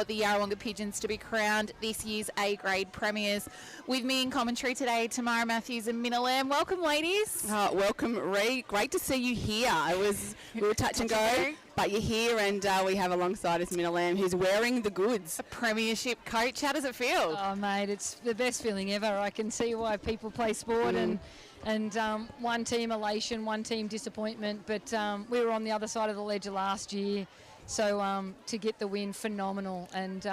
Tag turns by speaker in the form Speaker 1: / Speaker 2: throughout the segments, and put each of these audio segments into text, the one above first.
Speaker 1: the Yarrawonga Pigeons to be crowned this year's A-grade premiers. With me in commentary today, Tamara Matthews and Minna Lamb. Welcome, ladies.
Speaker 2: Welcome, Ree. Great to see you here. We were touch and go, but you're here, and we have alongside us Minna Lamb, who's wearing the goods.
Speaker 1: A premiership coach. How does it feel?
Speaker 3: Oh, mate, it's the best feeling ever. I can see why people play sport and one team elation, one team disappointment, but we were on the other side of the ledger last year. So to get the win, phenomenal. And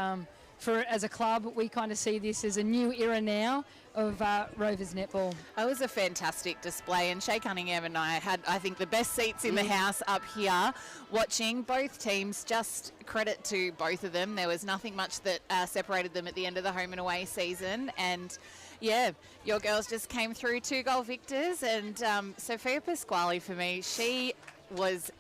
Speaker 3: as a club, we kind of see this as a new era now of Rovers netball.
Speaker 1: It was a fantastic display, and Shay Cunningham and I had, I think, the best seats in the house up here watching both teams. Just credit to both of them. There was nothing much that separated them at the end of the home and away season. And yeah, your girls just came through 2-goal victors. And Sophia Pasquale, for me, she was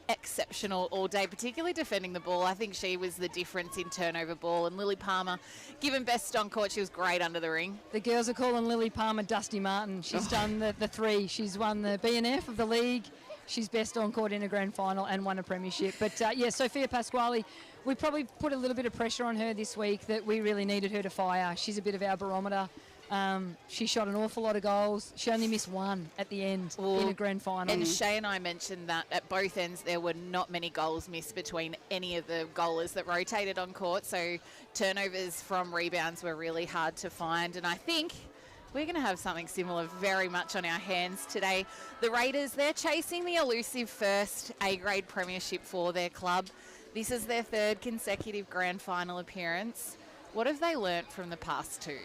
Speaker 1: exceptional all day, particularly defending the ball. I think she was the difference in turnover ball. And Lily Palmer, given best on court, she was great under the ring.
Speaker 3: The girls are calling Lily Palmer Dusty Martin. She's done the three. She's won the BNF of the league. She's best on court in a grand final and won a premiership. But Sophia Pasquale, we probably put a little bit of pressure on her this week that we really needed her to fire. She's a bit of our barometer. She shot an awful lot of goals. She only missed one at the end in a grand final.
Speaker 1: And Shay and I mentioned that at both ends there were not many goals missed between any of the goalers that rotated on court. So turnovers from rebounds were really hard to find. And I think we're going to have something similar very much on our hands today. The Raiders, they're chasing the elusive first A-grade premiership for their club. This is their third consecutive grand final appearance. What have they learnt from the past two?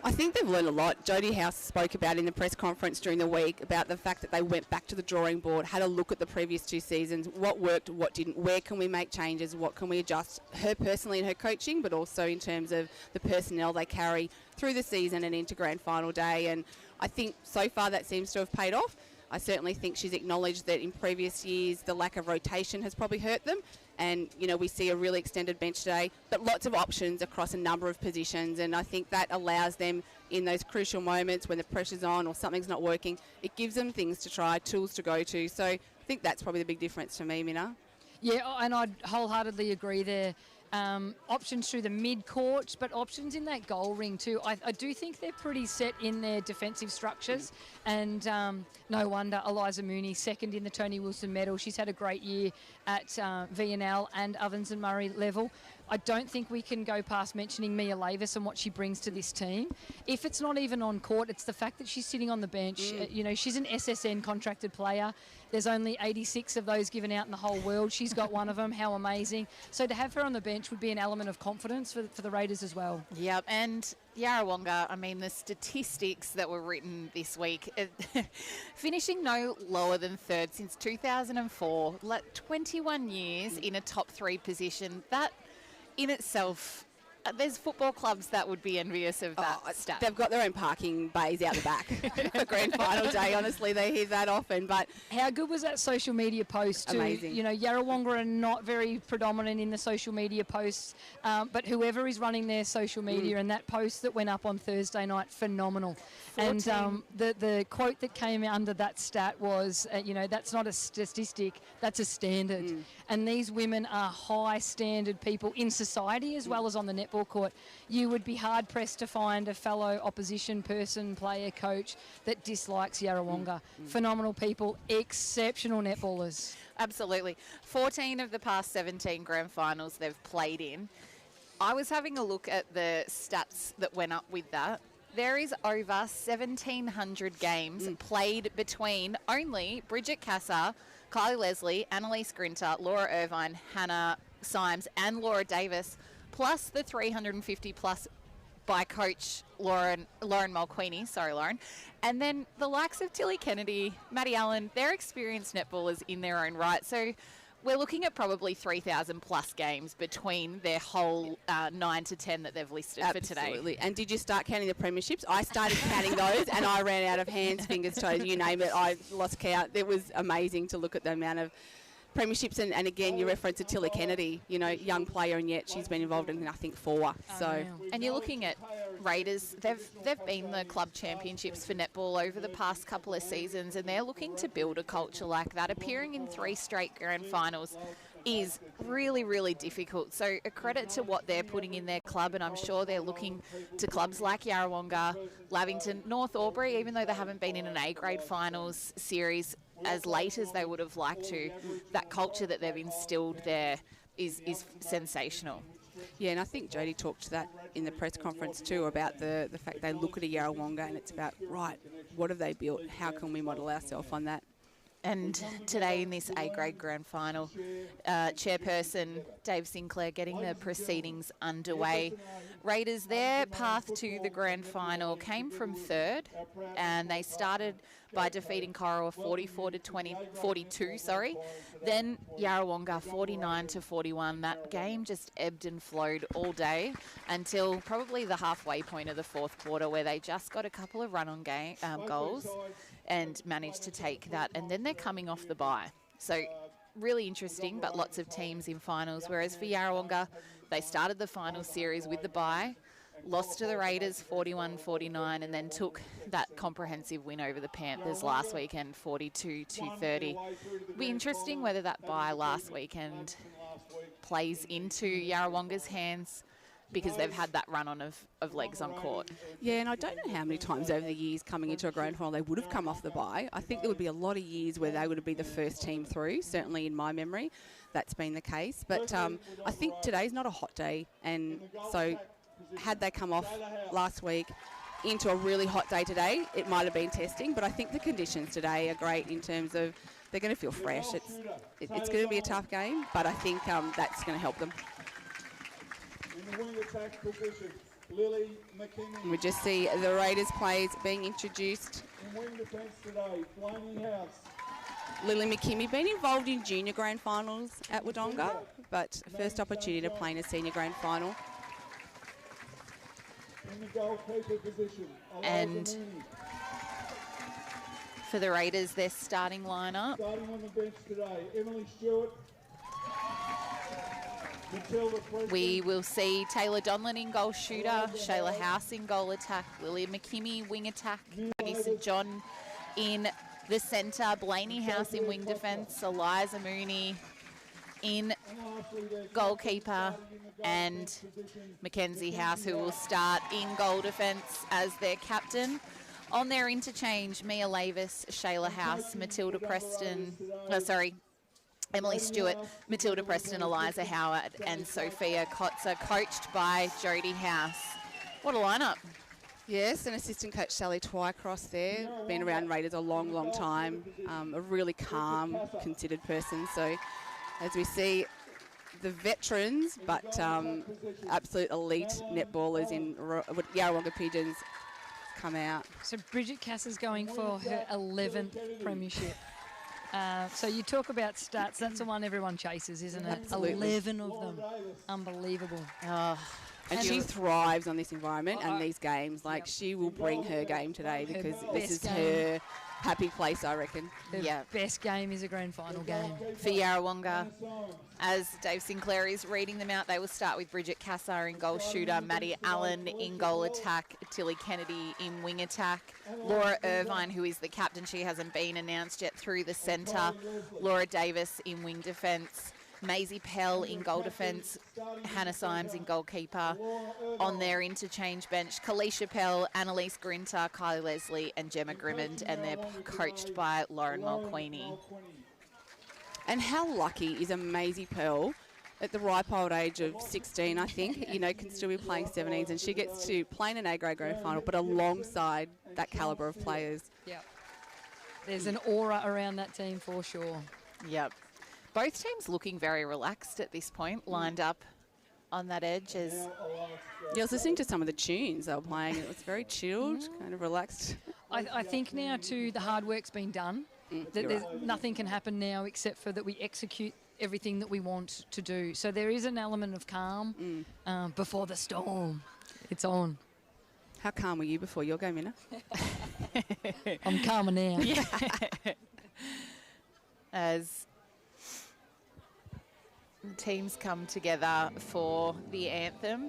Speaker 2: I think they've learned a lot. Jodie House spoke about in the press conference during the week about the fact that they went back to the drawing board, had a look at the previous two seasons, what worked, what didn't, where can we make changes, what can we adjust, her personally in her coaching, but also in terms of the personnel they carry through the season and into grand final day. And I think so far that seems to have paid off. I certainly think she's acknowledged that in previous years the lack of rotation has probably hurt them. And, we see a really extended bench today, but lots of options across a number of positions. And I think that allows them in those crucial moments when the pressure's on or something's not working, it gives them things to try, tools to go to. So I think that's probably the big difference for me, Minna.
Speaker 3: Yeah, and I'd wholeheartedly agree there. Options through the mid-court, but options in that goal ring too. I do think they're pretty set in their defensive structures, and no wonder Eliza Mooney, second in the Tony Wilson medal. She's had a great year at VNL and Ovens and Murray level. I don't think we can go past mentioning Mia Lavis and what she brings to this team. If it's not even on court, it's the fact that she's sitting on the bench. She's an SSN contracted player. There's only 86 of those given out in the whole world. She's got one of them. How amazing. So to have her on the bench would be an element of confidence for the Raiders as well.
Speaker 1: Yep, and Yarrawonga, I mean, the statistics that were written this week, finishing no lower than third since 2004, 21 years in a top 3 position. That in itself, there's football clubs that would be envious of that stat.
Speaker 2: They've got their own parking bays out the back for grand final day. Honestly, they hear that often. But
Speaker 3: how good was that social media post too?
Speaker 2: Amazing.
Speaker 3: Yarrawonga are not very predominant in the social media posts, but whoever is running their social media and that post that went up on Thursday night, phenomenal. 14. And the quote that came under that stat was, that's not a statistic, that's a standard. And these women are high standard people in society as well as on the netball court. You would be hard pressed to find a fellow opposition person, player, coach that dislikes Yarrawonga. Phenomenal people, exceptional netballers.
Speaker 1: Absolutely. 14 of the past 17 grand finals they've played in. I was having a look at the stats that went up with that. There is over 1,700 games played between only Bridget Cassar, Kylie Leslie, Annalise Grinter, Laura Irvine, Hannah Symes and Laura Davis, plus the 350 plus by coach Lauren Mulqueeny. Sorry, Lauren. And then the likes of Tilly Kennedy, Maddie Allen, they're experienced netballers in their own right. So we're looking at probably 3,000 plus games between their whole 9 to 10 that they've listed for today.
Speaker 2: Absolutely. And did you start counting the premierships? I started counting those and I ran out of hands, fingers, toes, you name it. I lost count. It was amazing to look at the amount of premierships, and again you reference to Tilly Kennedy, young player, and yet she's been involved in I think 4.
Speaker 1: And you're looking at Raiders, they've been the club championships for netball over the past couple of seasons, and they're looking to build a culture like that, appearing in 3 straight grand finals. is really, really difficult. So a credit to what they're putting in their club, and I'm sure they're looking to clubs like Yarrawonga, Lavington, North Albury, even though they haven't been in an A-grade finals series as late as they would have liked to. That culture that they've instilled there is sensational.
Speaker 2: Yeah, and I think Jodie talked to that in the press conference too, about the fact they look at a Yarrawonga and it's about, right, what have they built? How can we model ourselves on that?
Speaker 1: And today in this A-grade grand final, chairperson Dave Sinclair getting the proceedings underway. Raiders, their path to the grand final came from third, and they started by defeating Corowa 42. Then Yarrawonga 49-41. That game just ebbed and flowed all day until probably the halfway point of the fourth quarter, where they just got a couple of run-on goals and managed to take that. And then they're coming off the bye. So really interesting, but lots of teams in finals. Whereas for Yarrawonga, they started the final series with the bye, lost to the Raiders 41-49, and then took that comprehensive win over the Panthers last weekend 42-30. It'll be interesting whether that bye last weekend plays into Yarrawonga's hands, because they've had that run-on of legs on court.
Speaker 2: Yeah, and I don't know how many times over the years coming into a grand final they would have come off the bye. I think there would be a lot of years where they would have been the first team through, certainly in my memory. That's been the case. But I think today's not a hot day, and so had they come off last week into a really hot day today, it might have been testing, but I think the conditions today are great in terms of they're going to feel fresh. It's going to be a tough game, but I think that's going to help them.
Speaker 4: In the wing attack position, Lily McKinney.
Speaker 2: And we just see the Raiders players being introduced.
Speaker 4: In wing defence today, Flaming House.
Speaker 2: Lily McKinney been involved in junior grand finals at Wodonga, but first opportunity to play in a senior grand final.
Speaker 4: In the goalkeeper position,
Speaker 1: And
Speaker 4: Mooney.
Speaker 1: for the Raiders, their starting lineup.
Speaker 4: Starting on the bench today, Emily Stewart. Matilda Preston.
Speaker 1: We will see Taylor Donlan in goal shooter, Shayla House in goal attack, Lily McKimmie wing attack, Maggie St John in the centre, Blaney House in wing defence, Eliza Mooney in goalkeeper, and Mackenzie House, who will start in goal defence as their captain. On their interchange, Mia Lavis, Shayla House, Matilda Preston, Emily Stewart, Matilda Preston, Eliza Howard, and Sophia Kotzer, coached by Jodie House. What a lineup.
Speaker 2: Yes, and assistant coach Sally Twycross there, been around Raiders a long, long time, a really calm, considered person. So as we see the veterans, but absolute elite netballers in Yarrawonga Pigeons come out.
Speaker 3: So Bridget Cass is going for her 11th premiership. So you talk about stats, that's the one everyone chases, isn't it?
Speaker 2: Absolutely.
Speaker 3: 11 of them. Unbelievable.
Speaker 1: Oh,
Speaker 2: And she thrives on this environment and these games. Like, she will bring her game today because this is her happy place, I reckon.
Speaker 3: The best game is a grand final game.
Speaker 1: for Yarrawonga, as Dave Sinclair is reading them out, they will start with Bridget Cassar in goal shooter, Maddie Allen in goal attack, Tilly Kennedy in wing attack, Laura Irvine, who is the captain, she hasn't been announced yet, through the centre, Laura Davis in wing defence, Maisie Pell in goal defence, Hannah Symes in goalkeeper. On their interchange bench, Kalisha Pell, Annalise Grinter, Kylie Leslie and Gemma Grimmond, and they're coached by Lauren Mulqueeny.
Speaker 2: And how lucky is a Maisie Pearl at the ripe old age of 16, I think, can still be playing 17s, and she gets to play in an A-grade grand final, but alongside that calibre of players.
Speaker 3: Yeah. There's an aura around that team for sure.
Speaker 1: Yep. Both teams looking very relaxed at this point, lined up on that edge.
Speaker 2: Yeah, I was listening to some of the tunes they were playing. It was very chilled, kind of relaxed.
Speaker 3: I think now too the hard work's been done. Nothing can happen now except for that we execute everything that we want to do. So there is an element of calm before the storm. It's on.
Speaker 2: How calm were you before your game, Minna?
Speaker 3: I'm calmer now.
Speaker 1: Yeah. As teams come together for the anthem.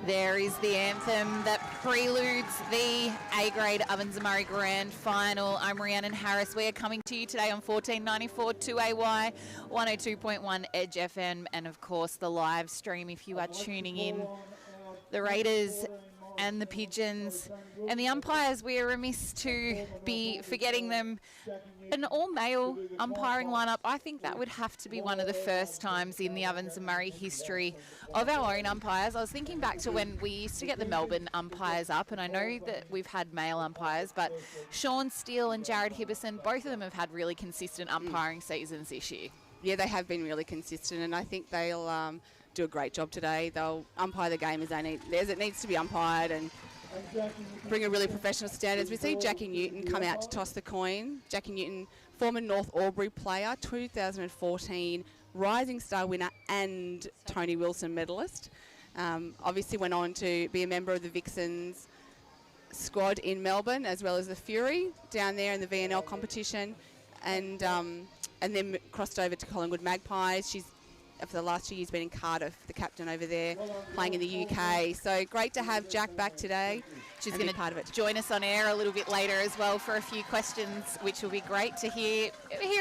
Speaker 1: There is the anthem that preludes the A-grade Ovens and Murray Grand Final. I'm Rhiannon Harris. We are coming to you today on 1494 2AY, 102.1 Edge FM, and of course the live stream if you are tuning in. The Raiders and the Pigeons and the umpires, we are remiss to be forgetting them. An all-male umpiring lineup, I think that would have to be one of the first times in the Ovens and Murray history of our own umpires. I was thinking back to when we used to get the Melbourne umpires up, and I know that we've had male umpires, but Sean Steele and Jared Hibberson, both of them have had really consistent umpiring seasons this year.
Speaker 2: Yeah, they have been really consistent, and I think they'll do a great job today. They'll umpire the game as it needs to be umpired and bring a really professional standards. We see Jackie Newton come out to toss the coin. Jackie Newton, former North Albury player, 2014 Rising Star winner and Tony Wilson medalist. Obviously went on to be a member of the Vixens squad in Melbourne, as well as the Fury down there in the VNL competition, and then crossed over to Collingwood Magpies. She's for the last 2 years been in Cardiff, the captain over there, playing in the UK. So great to have Jack back today.
Speaker 1: She's going to join us on air a little bit later as well for a few questions, which will be great to hear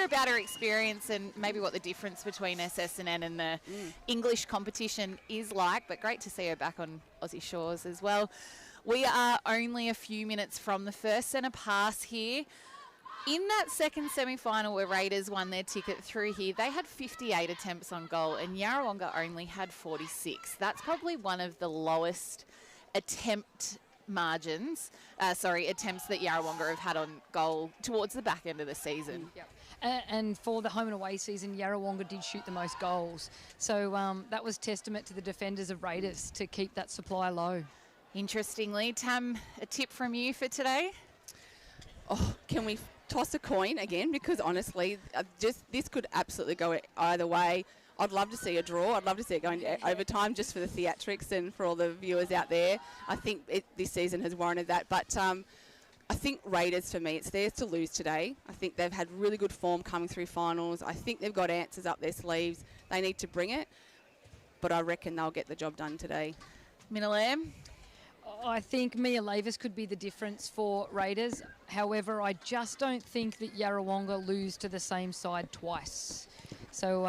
Speaker 1: about her experience and maybe what the difference between SSNN and the English competition is like. But great to see her back on Aussie shores as well. We are only a few minutes from the first centre pass here. In that second semi-final where Raiders won their ticket through here, they had 58 attempts on goal and Yarrawonga only had 46. That's probably one of the lowest attempts that Yarrawonga have had on goal towards the back end of the season.
Speaker 3: Yep. And for the home and away season, Yarrawonga did shoot the most goals. So that was testament to the defenders of Raiders to keep that supply low.
Speaker 1: Interestingly, Tam, a tip from you for today?
Speaker 2: Oh, can we toss a coin again? Because honestly, this could absolutely go either way. I'd love to see a draw. I'd love to see it going to overtime just for the theatrics and for all the viewers out there. I think this season has warranted that. But I think Raiders, for me, it's theirs to lose today. I think they've had really good form coming through finals. I think they've got answers up their sleeves. They need to bring it. But I reckon they'll get the job done today.
Speaker 1: Minalam?
Speaker 3: I think Mia Lavis could be the difference for Raiders. However, I just don't think that Yarrawonga lose to the same side twice. So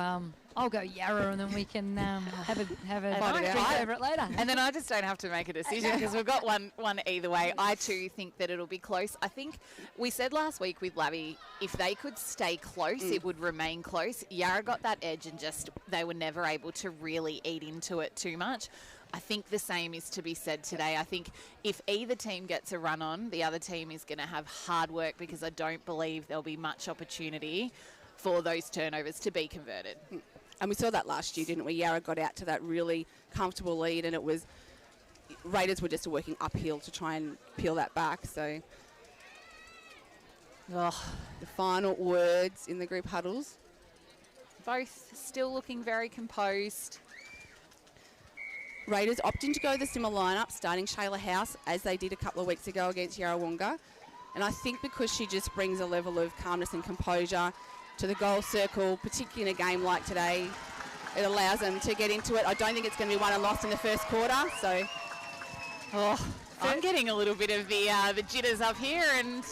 Speaker 3: I'll go Yarra and then we can have a drink over it later.
Speaker 1: And then I just don't have to make a decision because we've got one either way. I too think that it'll be close. I think we said last week with Labby, if they could stay close, it would remain close. Yarra got that edge and just they were never able to really eat into it too much. I think the same is to be said today. I think if either team gets a run on, the other team is going to have hard work because I don't believe there'll be much opportunity for those turnovers to be converted.
Speaker 2: And we saw that last year, didn't we? Yarra got out to that really comfortable lead and it was Raiders were just working uphill to try and peel that back. So the final words in the group huddles.
Speaker 1: Both still looking very composed.
Speaker 2: Raiders opting to go the similar lineup, starting Shayla House as they did a couple of weeks ago against Yarrawonga. And I think because she just brings a level of calmness and composure to the goal circle, particularly in a game like today, it allows them to get into it. I don't think it's going to be won and lost in the first quarter. So,
Speaker 1: I'm getting a little bit of the jitters up here. And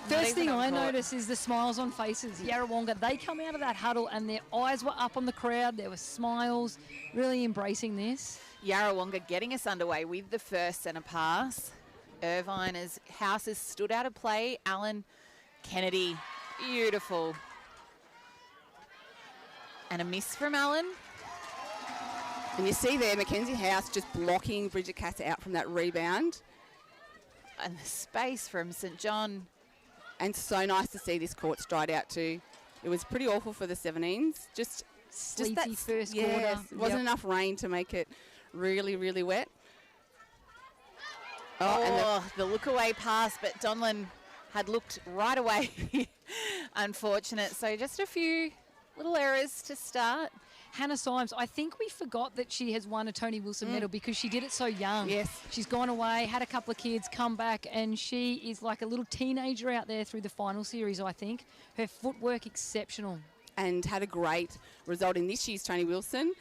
Speaker 3: first thing I notice is the smiles on faces. Yarrawonga, they come out of that huddle and their eyes were up on the crowd. There were smiles, really embracing this.
Speaker 1: Yarrawonga getting us underway with the first centre pass. Irvine's House has stood out of play. Alan Kennedy, beautiful. And a miss from Alan.
Speaker 2: And you see there, Mackenzie House just blocking Bridget Cass out from that rebound.
Speaker 1: And the space from St John.
Speaker 2: And so nice to see this court stride out too. It was pretty awful for the 17s. Just
Speaker 3: that first quarter.
Speaker 2: Wasn't enough rain to make it really, really wet.
Speaker 1: And the look away pass, but Donlan had looked right away. Unfortunate. So just a few little errors to start.
Speaker 3: Hannah Symes, I think we forgot that she has won a Tony Wilson medal because she did it so young.
Speaker 2: Yes.
Speaker 3: She's gone away, had a couple of kids, come back, and she is like a little teenager out there through the final series, I think. Her footwork exceptional.
Speaker 2: And had a great result in this year's Tony Wilson.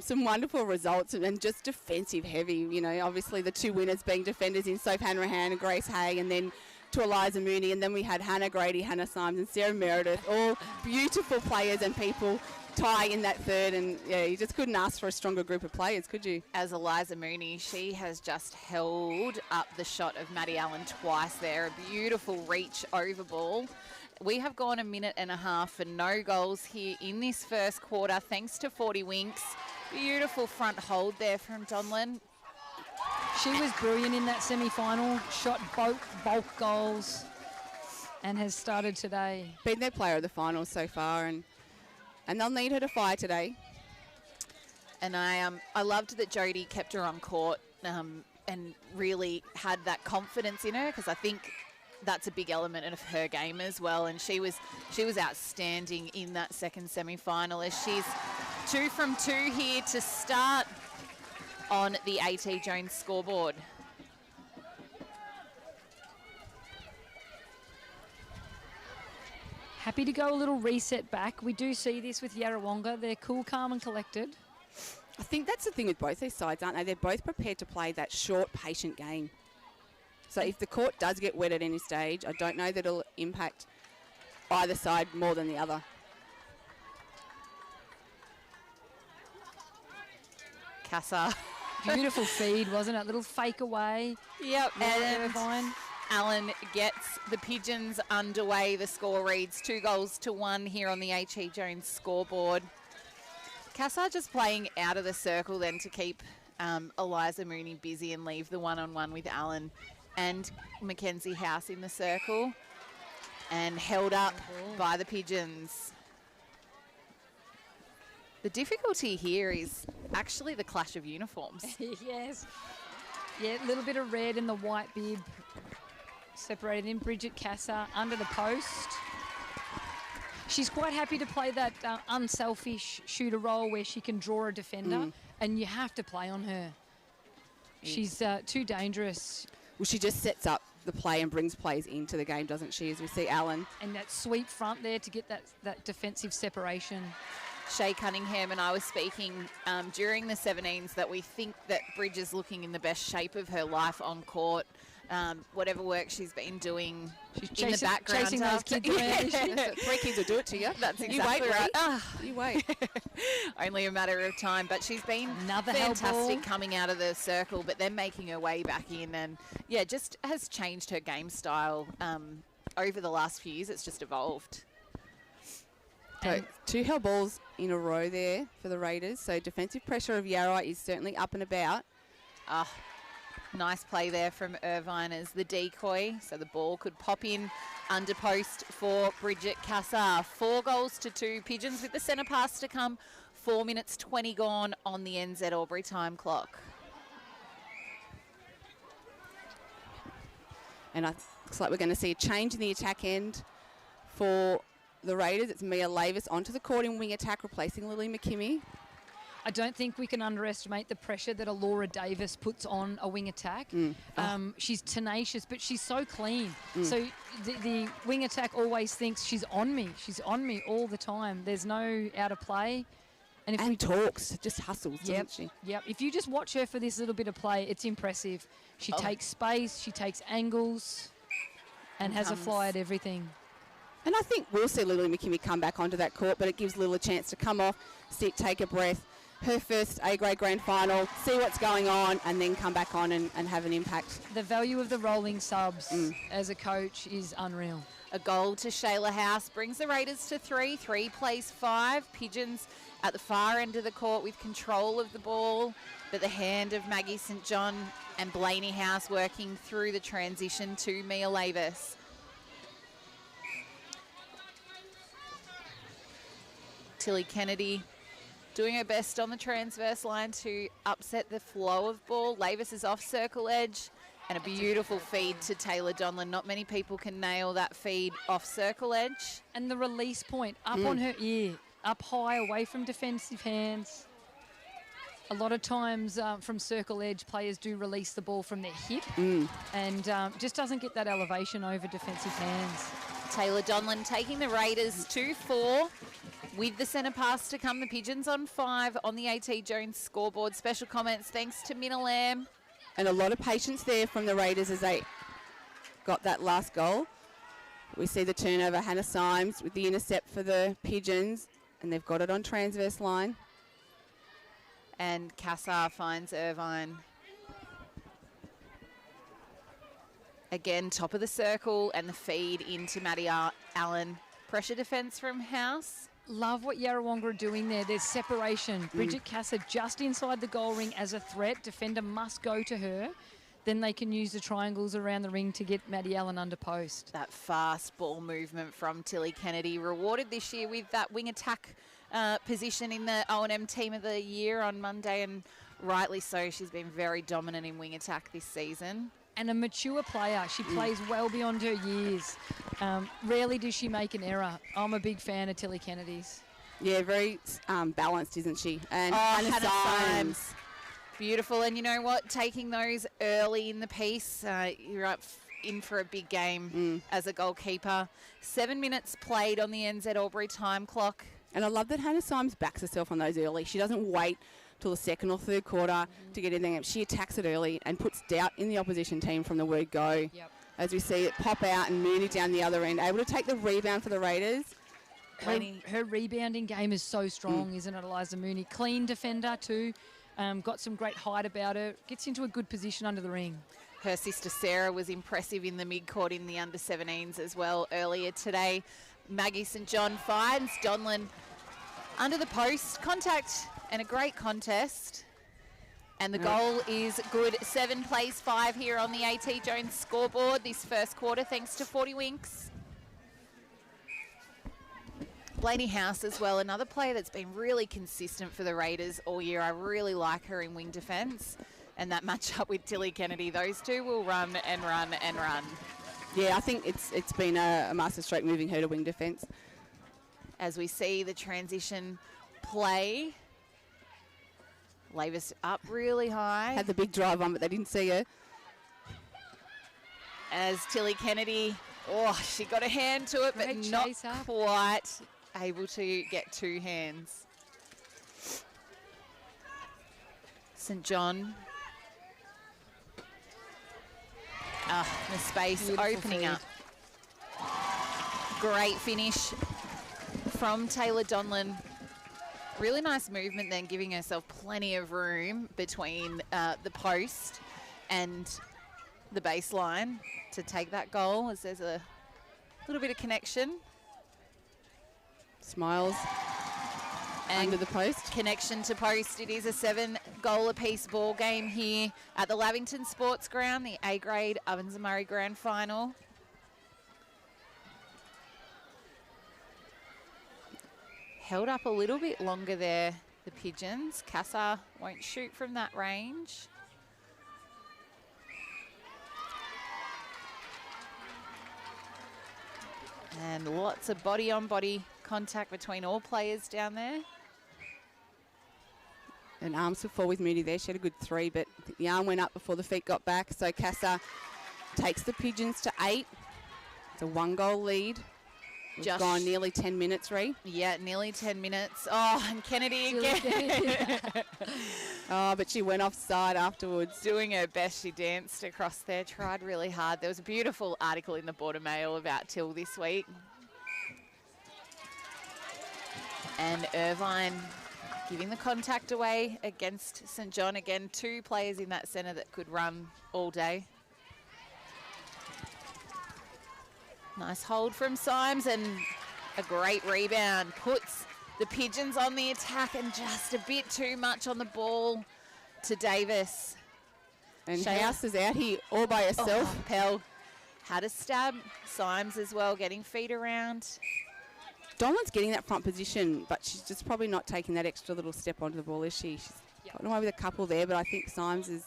Speaker 2: Some wonderful results and just defensive heavy. You know, obviously the two winners being defenders in Soph Hanrahan and Grace Hay, and then to Eliza Mooney, and then we had Hannah Grady, Hannah Symes and Sarah Meredith, all beautiful players and people tie in that third, and yeah, you just couldn't ask for a stronger group of players, could you?
Speaker 1: As Eliza Mooney, she has just held up the shot of Maddie Allen twice there. A beautiful reach over ball. We have gone a minute and a half for no goals here in this first quarter, thanks to 40 Winks. Beautiful front hold there from Donlan.
Speaker 3: She was brilliant in that semi-final, shot bulk goals, and has started today.
Speaker 2: Been their player of the finals so far, and they'll need her to fire today.
Speaker 1: And I loved that Jodie kept her on court and really had that confidence in her, because I think that's a big element of her game as well. And she was outstanding in that second semi-final, as she's 2 from 2 here to start on the AT Jones scoreboard.
Speaker 3: Happy to go a little reset back. We do see this with Yarrawonga. They're cool, calm and collected.
Speaker 2: I think that's the thing with both these sides, aren't they? They're both prepared to play that short, patient game. So if the court does get wet at any stage, I don't know that it'll impact either side more than the other.
Speaker 1: Casa.
Speaker 3: Beautiful feed, wasn't it? Little fake away.
Speaker 1: Yep, and
Speaker 3: Irvine.
Speaker 1: Allen gets the Pigeons underway. The score reads 2-1 here on the H.E. Jones scoreboard. Casa just playing out of the circle then to keep Eliza Mooney busy and leave the one-on-one with Allen and Mackenzie House in the circle, and held up by the Pigeons. The difficulty here is actually the clash of uniforms.
Speaker 3: Yes. Yeah, a little bit of red in the white bib. Separated in Bridget Casa under the post. She's quite happy to play that unselfish shooter role where she can draw a defender, and you have to play on her. She's too dangerous.
Speaker 2: Well, she just sets up the play and brings plays into the game, doesn't she, as we see Allen.
Speaker 3: And that sweep front there to get that defensive separation.
Speaker 1: Shay Cunningham and I was speaking during the 17s that we think that Bridge is looking in the best shape of her life on court. Whatever work she's been doing in the background.
Speaker 3: Chasing those kids around.
Speaker 2: 3 kids will do it to you.
Speaker 1: That's exactly right.
Speaker 2: You wait.
Speaker 1: Only a matter of time. But she's been
Speaker 3: Another
Speaker 1: fantastic coming out of the circle, but then making her way back in. And, yeah, just has changed her game style over the last few years. It's just evolved.
Speaker 2: So 2 held balls in a row there for the Raiders. So defensive pressure of Yarra is certainly up and about.
Speaker 1: Nice play there from Irvine as the decoy. So the ball could pop in under post for Bridget Casa. 4-2. Pigeons with the centre pass to come. 4 minutes 20 gone on the NZ Albury time clock.
Speaker 2: And it looks like we're going to see a change in the attack end for the Raiders. It's Mia Lavis onto the court in wing attack, replacing Lily McKimmie.
Speaker 3: I don't think we can underestimate the pressure that Alora Davis puts on a wing attack. She's tenacious, but she's so clean. So the wing attack always thinks she's on me. She's on me all the time. There's no out of play.
Speaker 2: And talks, just hustles, doesn't she?
Speaker 3: Yep. If you just watch her for this little bit of play, it's impressive. She takes space, she takes angles, and has a fly at everything.
Speaker 2: And I think we'll see Lily McKimmie come back onto that court, but it gives Lil a chance to come off, sit, take a breath. Her first A-grade grand final, see what's going on, and then come back on and have an impact.
Speaker 3: The value of the rolling subs as a coach is unreal.
Speaker 1: A goal to Shayla House brings the Raiders to 3. 3 plays 5. Pigeons at the far end of the court with control of the ball, but the hand of Maggie St John and Blaney House working through the transition to Mia Lavis. Tilly Kennedy doing her best on the transverse line to upset the flow of ball. Lavis is off circle edge, and a beautiful feed to Taylor Donlan. Not many people can nail that feed off circle edge.
Speaker 3: And the release point up on her ear, up high, away from defensive hands. A lot of times from circle edge, players do release the ball from their hip and just doesn't get that elevation over defensive hands.
Speaker 1: Taylor Donlan taking the Raiders to 4. With the centre pass to come, the Pigeons on 5 on the AT Jones scoreboard. Special comments thanks to Minna Lamb.
Speaker 2: And a lot of patience there from the Raiders as they got that last goal. We see the turnover, Hannah Symes with the intercept for the Pigeons, and they've got it on transverse line.
Speaker 1: And Cassar finds Irvine. Again, top of the circle, and the feed into Maddie Allen. Pressure defence from House.
Speaker 3: Love what Yarrawonga are doing there. There's separation. Bridget Cassar just inside the goal ring as a threat. Defender must go to her. Then they can use the triangles around the ring to get Maddie Allen under post.
Speaker 1: That fast ball movement from Tilly Kennedy, rewarded this year with that wing attack position in the O&M Team of the Year on Monday, and rightly so. She's been very dominant in wing attack this season.
Speaker 3: And a mature player. She plays well beyond her years. Rarely does she make an error. I'm a big fan of Tilly Kennedy's.
Speaker 2: Yeah, very balanced, isn't she? And
Speaker 1: Hannah Symes. Beautiful. And you know what? Taking those early in the piece, you're up in for a big game as a goalkeeper. 7 minutes played on the NZ Albury time clock.
Speaker 2: And I love that Hannah Symes backs herself on those early. She doesn't wait till the second or third quarter to get anything. She attacks it early and puts doubt in the opposition team from the word go.
Speaker 3: Yep.
Speaker 2: As we see it pop out and Mooney down the other end, able to take the rebound for the Raiders.
Speaker 3: Her rebounding game is so strong, isn't it, Eliza Mooney? Clean defender too. Got some great height about her. Gets into a good position under the ring.
Speaker 1: Her sister Sarah was impressive in the mid-court in the under-17s as well earlier today. Maggie St John finds Donlan under the post. Contact and a great contest. And the goal is good. 7 plays 5 here on the AT Jones scoreboard this first quarter, thanks to 40 Winks. Blaney House as well, another player that's been really consistent for the Raiders all year. I really like her in wing defence. And that match-up with Tilly Kennedy, those two will run and run and run.
Speaker 2: Yeah, I think it's been a masterstroke moving her to wing defence.
Speaker 1: As we see the transition play. Lavis up really high.
Speaker 2: Had the big drive on, but they didn't see her.
Speaker 1: As Tilly Kennedy, she got a hand to it, but
Speaker 3: Great
Speaker 1: not
Speaker 3: chase up.
Speaker 1: quite able to get 2 hands. St John. The space
Speaker 3: Beautiful
Speaker 1: opening
Speaker 3: feed.
Speaker 1: up. Great finish from Taylor Donlan. Really nice movement then, giving herself plenty of room between the post and the baseline to take that goal, as there's a little bit of connection.
Speaker 2: Smiles
Speaker 1: And
Speaker 2: under the post.
Speaker 1: connection to post. It is a 7-goal apiece ball game here at the Lavington Sports Ground, the A-grade Ovens and Murray Grand Final. Held up a little bit longer there, the Pigeons. Cassar won't shoot from that range. And lots of body-on-body contact between all players down there.
Speaker 2: And arms for 4 with Moody there. She had a good 3, but the arm went up before the feet got back. So Cassar takes the Pigeons to 8. It's a 1-goal lead. We've
Speaker 1: Just
Speaker 2: gone nearly 10 minutes, Ree.
Speaker 1: Yeah, nearly 10 minutes. Oh, and Kennedy again.
Speaker 2: But she went offside afterwards.
Speaker 1: Doing her best. She danced across there, tried really hard. There was a beautiful article in the Border Mail about Till this week. And Irvine giving the contact away against St John. Again, 2 players in that centre that could run all day. Nice hold from Symes and a great rebound. Puts the Pigeons on the attack and just a bit too much on the ball to Davis.
Speaker 2: And
Speaker 1: Shayla.
Speaker 2: House is out here all by herself.
Speaker 1: Pell had a stab. Symes as well, getting feet around.
Speaker 2: Donlan's getting that front position, but she's just probably not taking that extra little step onto the ball, is she? She's gotten away with a couple there, but I think Symes is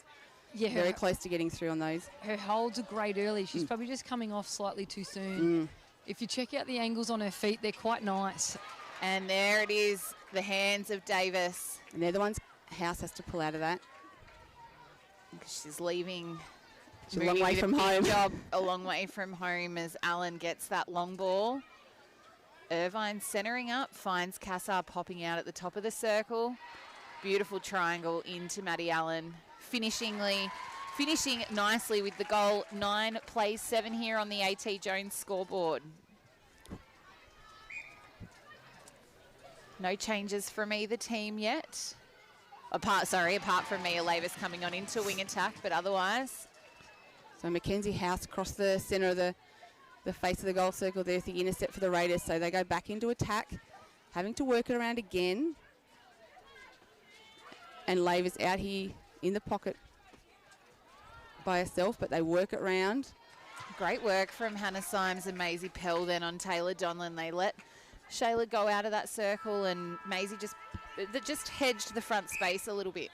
Speaker 2: very close to getting through on those.
Speaker 3: Her holds are great early. She's probably just coming off slightly too soon. If you check out the angles on her feet, they're quite nice.
Speaker 1: And there it is, the hands of Davis.
Speaker 2: And they're the ones House has to pull out of that.
Speaker 1: She's leaving.
Speaker 2: She's a long way from home.
Speaker 1: Job, a long way from home as Allen gets that long ball. Irvine centering up, finds Cassar popping out at the top of the circle. Beautiful triangle into Maddie Allen. Finishing nicely with the goal. 9 plays 7 here on the AT Jones scoreboard. No changes from either team yet. Apart from Mia Lavis coming on into wing attack, but otherwise.
Speaker 2: So Mackenzie House across the centre of the face of the goal circle. There's the intercept for the Raiders. So they go back into attack, having to work it around again. And Lavis out here in the pocket by herself, but they work it round.
Speaker 1: Great work from Hannah Symes and Maisie Pell then on Taylor Donlan. They let Shayla go out of that circle, and Maisie just hedged the front space a little bit.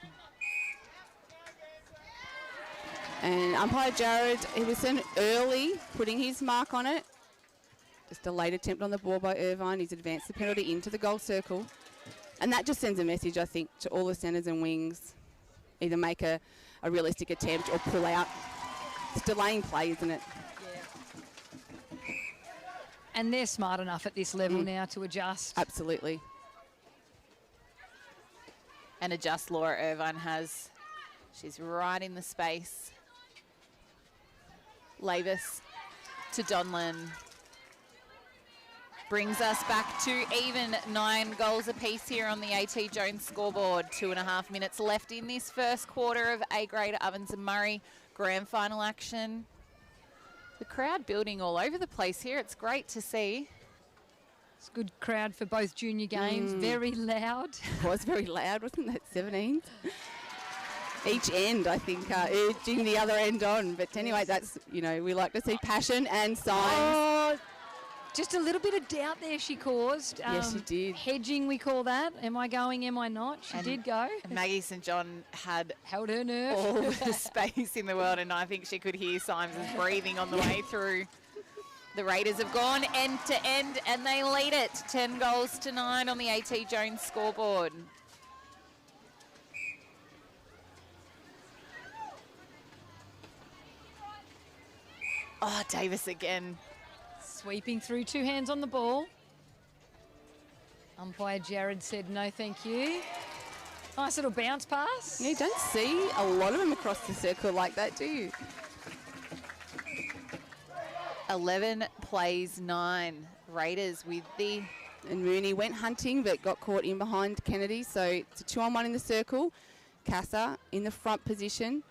Speaker 2: And umpire Jared, he was sent early, putting his mark on it. Just a late attempt on the ball by Irvine. He's advanced the penalty into the goal circle. And that just sends a message, I think, to all the centres and wings. Either make a realistic attempt or pull out. It's delaying play, isn't it?
Speaker 3: And they're smart enough at this level now to adjust.
Speaker 2: Absolutely.
Speaker 1: And adjust Laura Irvine has. She's right in the space. Lavis to Donlan. Brings us back to even 9 goals apiece here on the AT Jones scoreboard. 2.5 minutes left in this first quarter of A-grade Ovens and Murray grand final action. The crowd building all over the place here. It's great to see.
Speaker 3: It's a good crowd for both junior games. Very loud.
Speaker 2: It was very loud, wasn't it? 17. Each end, I think, urging the other end on. But anyway, that's, we like to see passion and signs.
Speaker 3: Oh, just a little bit of doubt there she caused.
Speaker 2: Yes, she did.
Speaker 3: Hedging, we call that. Am I going, am I not? She did go.
Speaker 1: Maggie St John had
Speaker 3: held her nerve.
Speaker 1: All the space in the world, and I think she could hear Symes' breathing on the way through. The Raiders have gone end to end, and they lead it 10 goals to 9 on the AT Jones scoreboard. Oh, Davis again.
Speaker 3: Sweeping through, 2 hands on the ball. Umpire Jared said no thank you. Nice little bounce pass.
Speaker 2: Yeah, you don't see a lot of them across the circle like that, do you?
Speaker 1: 11 plays 9. Raiders with the...
Speaker 2: And Mooney went hunting but got caught in behind Kennedy. So it's a 2-on-1 in the circle. Casa in the front position.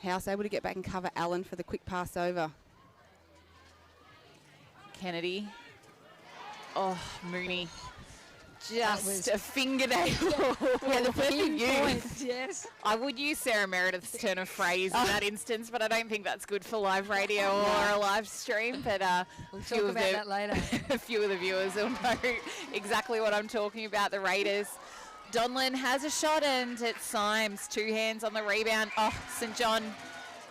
Speaker 2: House able to get back and cover Allen for the quick pass over.
Speaker 1: Kennedy. Oh, Mooney. Just a fingernail.
Speaker 2: Yeah, the perfect use.
Speaker 3: Yes.
Speaker 1: I would use Sarah Meredith's turn of phrase in that instance, but I don't think that's good for live radio or a live stream. But
Speaker 3: we'll talk about that later.
Speaker 1: A few of the viewers will know exactly what I'm talking about. The Raiders. Donlan has a shot, and it's Symes. 2 hands on the rebound. Oh, St John.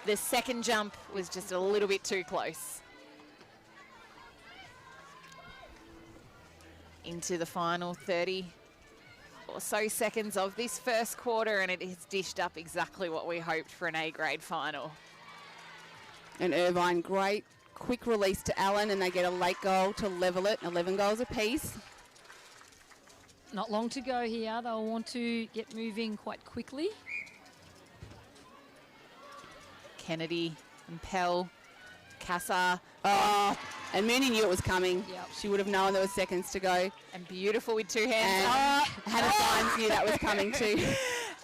Speaker 1: The second jump was just a little bit too close. Into the final 30 or so seconds of this first quarter, and it has dished up exactly what we hoped for an A-grade final.
Speaker 2: And Irvine, great quick release to Allen, and they get a late goal to level it. 11 goals apiece.
Speaker 3: Not long to go here. They'll want to get moving quite quickly.
Speaker 1: Kennedy and Pell, Cassar.
Speaker 2: Oh, and Mooney knew it was coming.
Speaker 3: Yep.
Speaker 2: She would have known there was seconds to go.
Speaker 1: And beautiful with 2 hands.
Speaker 2: Hannah Symes knew that was coming too.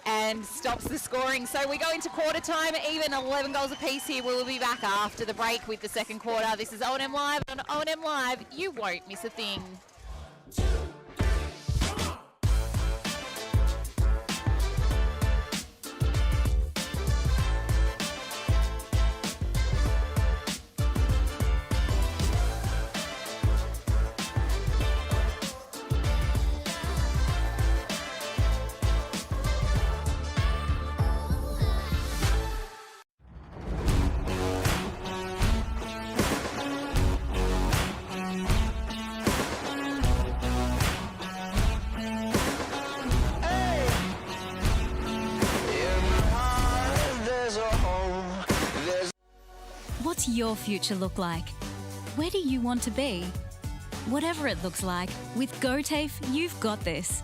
Speaker 1: And stops the scoring. So we go into quarter time, even 11 goals apiece here. We'll be back after the break with the second quarter. This is O&M Live. On O&M Live, you won't miss a thing.
Speaker 5: What's your future look like? Where do you want to be? Whatever it looks like, with GOTAFE, you've got this.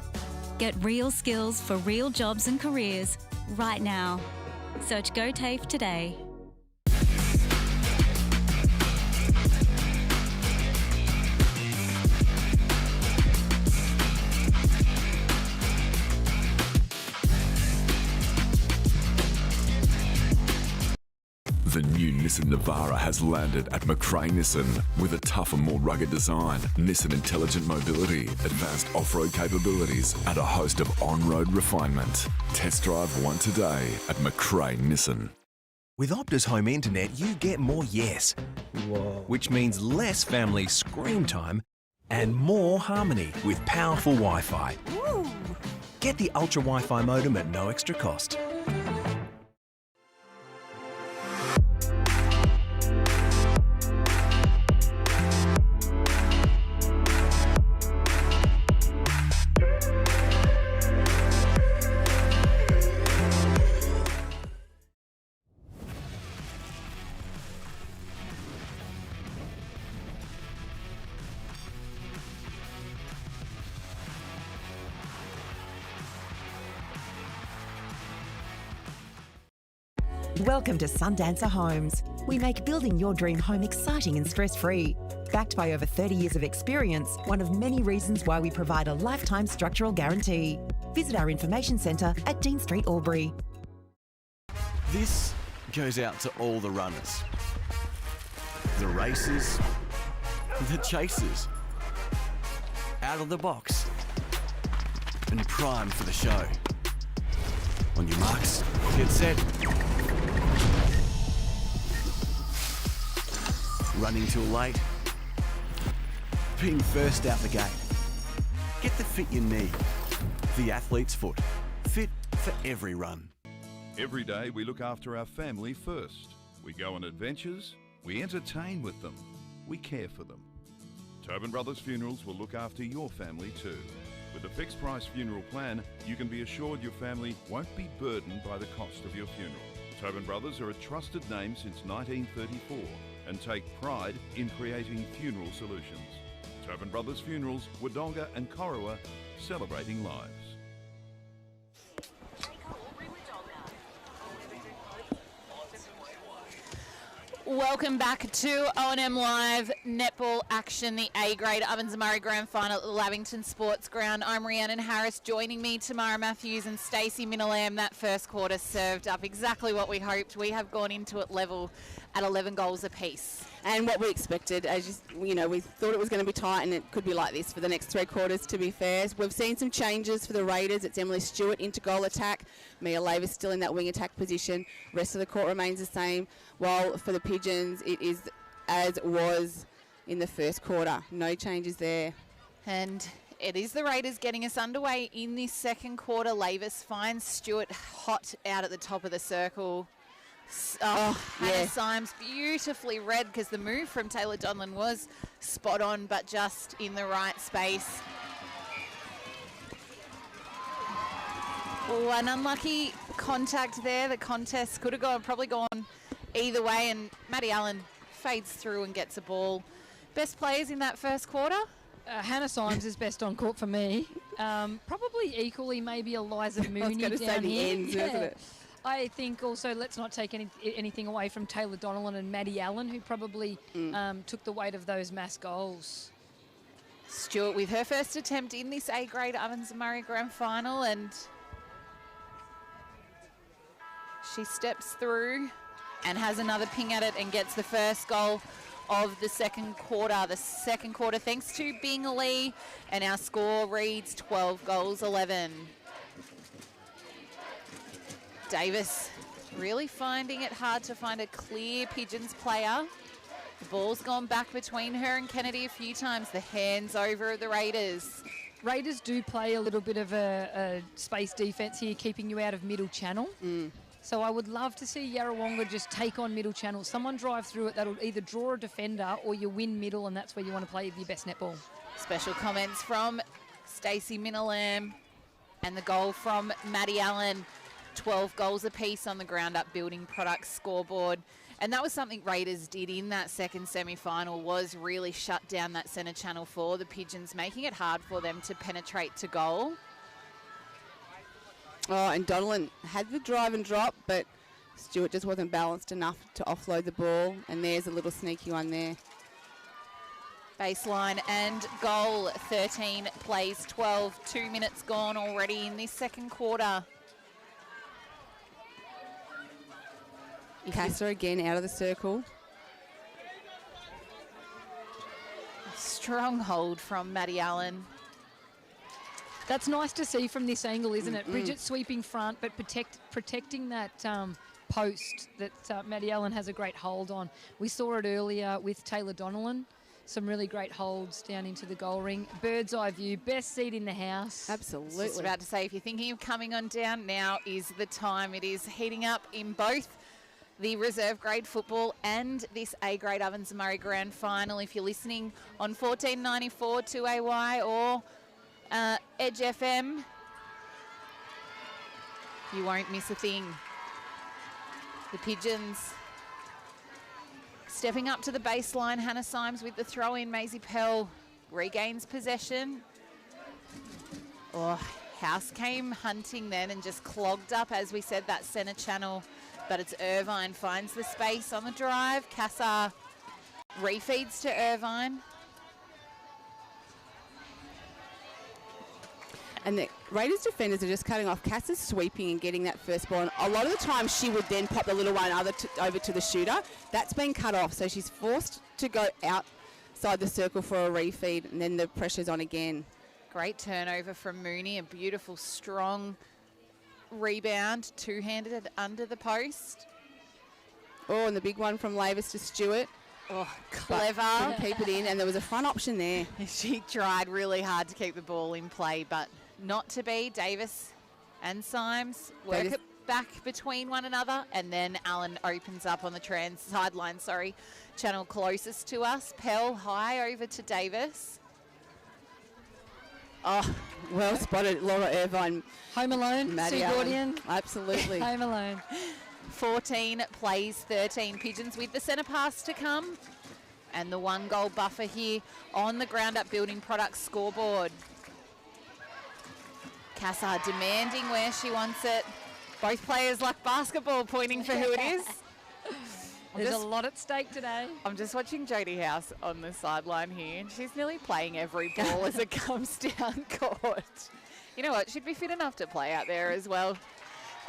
Speaker 5: Get real skills for real jobs and careers right now. Search GOTAFE today.
Speaker 6: The new Nissan Navara has landed at McRae Nissan with a tougher, more rugged design, Nissan Intelligent Mobility, advanced off-road capabilities, and a host of on-road refinement. Test drive one today at McRae Nissan.
Speaker 7: With Optus Home Internet, you get more yes. Whoa. Which means less family screen time and more harmony with powerful Wi-Fi. Woo. Get the Ultra Wi-Fi modem at no extra cost.
Speaker 8: Welcome to Sundancer Homes. We make building your dream home exciting and stress-free. Backed by over 30 years of experience, one of many reasons why we provide a lifetime structural guarantee. Visit our information centre at Dean Street, Albury.
Speaker 9: This goes out to all the runners, the racers, the chasers, out of the box and primed for the show. On your marks, get set. Running too late. Being first out the gate. Get the fit you need. The athlete's foot. Fit for every run.
Speaker 10: Every day we look after our family first. We go on adventures, we entertain with them, we care for them. Tobin Brothers Funerals will look after your family too. With a fixed price funeral plan, you can be assured your family won't be burdened by the cost of your funeral. Tobin Brothers are a trusted name since 1934 and take pride in creating funeral solutions. Tobin Brothers Funerals, Wodonga and Corowa, celebrating lives.
Speaker 1: Welcome back to O&M Live Netball action, the A-grade Ovens and Murray Grand Final at the Lavington Sports Ground. I'm Rhiannon Harris. Joining me, Tamara Matthews and Stacey Minalam. That first quarter served up exactly what we hoped. We have gone into it level at 11 goals apiece.
Speaker 2: And what we expected, as you know, we thought it was going to be tight, and it could be like this for the next three quarters, to be fair. We've seen some changes for the Raiders. It's Emily Stewart into goal attack. Mia Lavis still in that wing attack position. Rest of the court remains the same. While for the Pigeons, it is as was in the first quarter. No changes there.
Speaker 1: And it is the Raiders getting us underway in this second quarter. Lavis finds Stewart hot out at the top of the circle. Hannah Symes beautifully read, because the move from Taylor Donlan was spot on, but just in the right space. Oh, an unlucky contact there. The contest could have probably gone either way, and Maddie Allen fades through and gets a ball. Best players in that first quarter?
Speaker 3: Hannah Symes is best on court for me. Probably equally maybe Eliza Mooney
Speaker 2: I was going to say
Speaker 3: down
Speaker 2: the
Speaker 3: here.
Speaker 2: ends, wasn't it?
Speaker 3: I think also let's not take anything away from Taylor Donlan and Maddie Allen, who probably took the weight of those mass goals.
Speaker 1: Stewart with her first attempt in this A-grade Ovens and Murray Grand Final, and she steps through and has another ping at it and gets the first goal of the second quarter. The second quarter, thanks to Bingley, and our score reads 12 goals, 11. Davis really finding it hard to find a clear Pigeons player. The ball's gone back between her and Kennedy a few times. The hands over the Raiders.
Speaker 3: Raiders do play a little bit of a space defence here, keeping you out of middle channel. So I would love to see Yarrawonga just take on middle channel. Someone drive through it, that'll either draw a defender or you win middle, and that's where you want to play your best netball.
Speaker 1: Special comments from Stacey Minalam, and the goal from Maddie Allen. 12 goals apiece on the Ground Up Building Products scoreboard. And that was something Raiders did in that second semi-final, was really shut down that centre channel for the Pigeons, making it hard for them to penetrate to goal.
Speaker 2: Oh, and Donlan had the drive and drop, but Stewart just wasn't balanced enough to offload the ball. And there's a little sneaky one there.
Speaker 1: Baseline and goal. 13 plays 12. 2 minutes gone already in this second quarter.
Speaker 2: Casa again out of the circle.
Speaker 1: Strong hold from Maddie Allen.
Speaker 3: That's nice to see from this angle, isn't it? Bridget sweeping front, but protecting that post that Maddie Allen has a great hold on. We saw it earlier with Taylor Donnellan. Some really great holds down into the goal ring. Bird's eye view, best seat in the house.
Speaker 2: Absolutely.
Speaker 1: Just about to say, if you're thinking of coming on down, now is the time. It is heating up in both the reserve grade football and this A grade Ovens and Murray Grand Final. If you're listening on 1494 2AY or Edge FM, you won't miss a thing. The Pigeons stepping up to the baseline. Hannah Symes with the throw in. Maisie Pell regains possession. Oh, House came hunting then and just clogged up, as we said, that centre channel. But it's Irvine finds the space on the drive. Cassar refeeds to Irvine.
Speaker 2: And the Raiders defenders are just cutting off. Cass's sweeping and getting that first ball. And a lot of the time she would then pop the little one over to the shooter. That's been cut off. So she's forced to go outside the circle for a refeed, and then the pressure's on again.
Speaker 1: Great turnover from Mooney. A beautiful, strong rebound, two-handed under the post.
Speaker 2: Oh, and the big one from Lavis to Stewart.
Speaker 1: Oh, clever.
Speaker 2: Keep it in, and there was a front option there.
Speaker 1: She tried really hard to keep the ball in play, but not to be. Davis and Symes work it back between one another, and then Allen opens up on the sideline, channel closest to us. Pell high over to Davis.
Speaker 2: Oh, well spotted, Laura Irvine.
Speaker 3: Home alone, Sue Gordian.
Speaker 2: Absolutely.
Speaker 3: Home alone.
Speaker 1: 14 plays 13. Pigeons with the centre pass to come. And the 1 goal buffer here on the ground up building products scoreboard. Cassar demanding where she wants it. Both players like basketball, pointing for who it is.
Speaker 3: There's a lot at stake today.
Speaker 1: I'm just watching Jodie House on the sideline here, and she's nearly playing every ball as it comes down court. You know what? She'd be fit enough to play out there as well.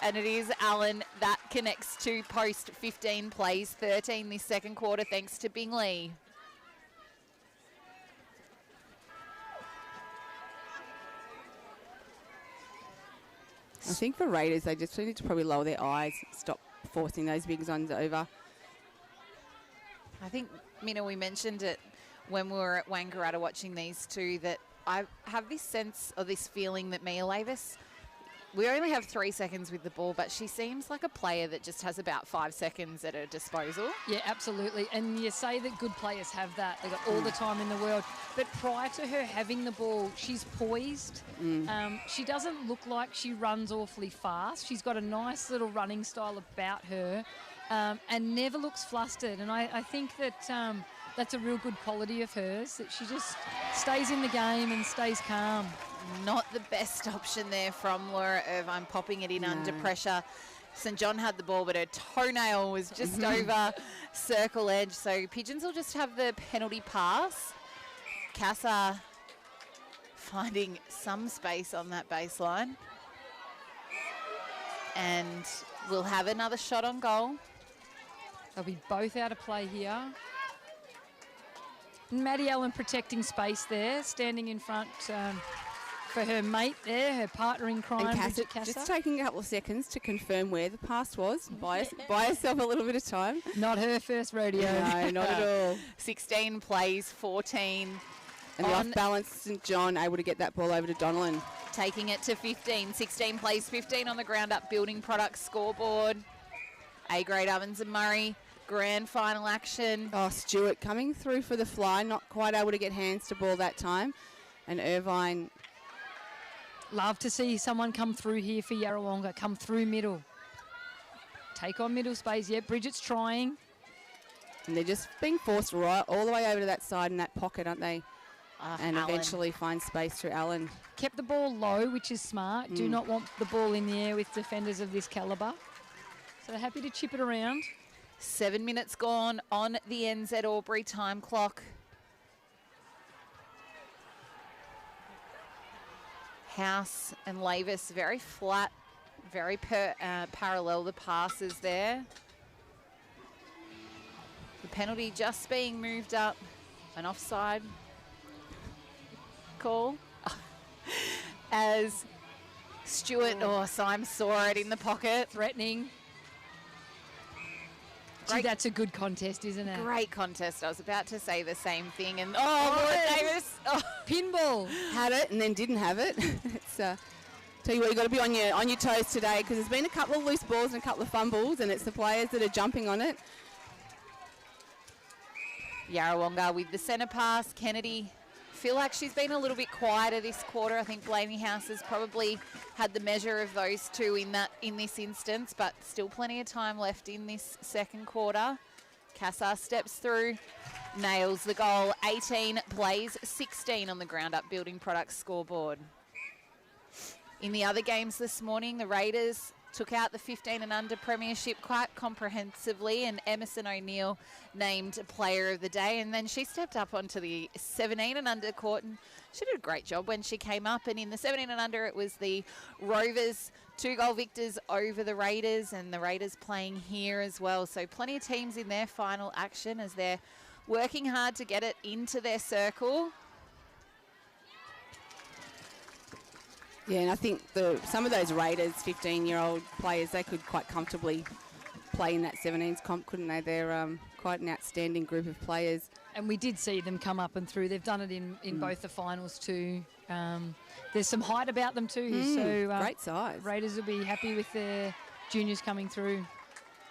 Speaker 1: And it is Allen that connects to post. 15 plays 13 this second quarter, thanks to Bingley.
Speaker 2: I think for Raiders, they just need to probably lower their eyes, stop forcing those big zones over.
Speaker 1: I think, Mina, we mentioned it when we were at Wangaratta watching these two, that I have this sense or this feeling that Mia Lavis, we only have 3 seconds with the ball, but she seems like a player that just has about 5 seconds at her disposal.
Speaker 3: Yeah, absolutely. And you say that good players have that. They've got all the time in the world. But prior to her having the ball, she's poised. She doesn't look like she runs awfully fast. She's got a nice little running style about her and never looks flustered. And I think that that's a real good quality of hers, that she just stays in the game and stays calm.
Speaker 1: Not the best option there from Laura Irvine, popping it in under pressure. St John had the ball, but her toenail was just over circle edge. So Pigeons will just have the penalty pass. Cassar finding some space on that baseline. And we'll have another shot on goal.
Speaker 3: They'll be both out of play here. Maddie Allen protecting space there, standing in front for her mate there, her partner in crime, Bridget Cassar.
Speaker 2: Just taking a couple of seconds to confirm where the pass was. Buy herself a little bit of time.
Speaker 3: Not her first rodeo.
Speaker 2: No, not at all.
Speaker 1: 16 plays, 14.
Speaker 2: And the off-balance St John able to get that ball over to Donnellan.
Speaker 1: Taking it to 15. 16 plays, 15 on the ground up building products scoreboard. A-grade Ovens and Murray. Grand final action.
Speaker 2: Oh, Stewart coming through for the fly, not quite able to get hands to ball that time. And Irvine.
Speaker 3: Love to see someone come through here for Yarrawonga, come through middle. Take on middle space. Yeah, Bridget's trying.
Speaker 2: And they're just being forced right all the way over to that side in that pocket, aren't they? And
Speaker 1: Allen.
Speaker 2: eventually find space through Allen.
Speaker 3: Kept the ball low, which is smart. Do not want the ball in the air with defenders of this calibre. So they're happy to chip it around.
Speaker 1: 7 minutes gone on the NZ Albury time clock. House and Lavis very flat, very parallel the passes there. The penalty just being moved up, an offside call. As Stewart, Symes saw it in the pocket.
Speaker 3: Threatening. Gee, that's a good contest, isn't it?
Speaker 1: Great contest. I was about to say the same thing. And Laura Davis.
Speaker 3: Pinball.
Speaker 2: Had it and then didn't have it. It's tell you what, you've got to be on your toes today because there's been a couple of loose balls and a couple of fumbles and it's the players that are jumping on it.
Speaker 1: Yarrawonga with the centre pass. Kennedy, feel like she's been a little bit quieter this quarter. I think Blaney House has probably had the measure of those two in this instance, but still plenty of time left in this second quarter. Casa steps through, nails the goal. 18 plays 16 on the ground up building products scoreboard. In the other games this morning, the Raiders took out the 15 and under premiership quite comprehensively, and Emerson O'Neill named player of the day. And then she stepped up onto the 17 and under court, and she did a great job when she came up. And in the 17 and under, it was the Rovers 2-goal victors over the Raiders, and the Raiders playing here as well. So plenty of teams in their final action as they're working hard to get it into their circle.
Speaker 2: Yeah, and I think some of those Raiders 15-year-old players, they could quite comfortably play in that 17s comp, couldn't they? They're quite an outstanding group of players.
Speaker 3: And we did see them come up and through. They've done it in both the finals too. There's some height about them too. So
Speaker 2: great size.
Speaker 3: Raiders will be happy with their juniors coming through.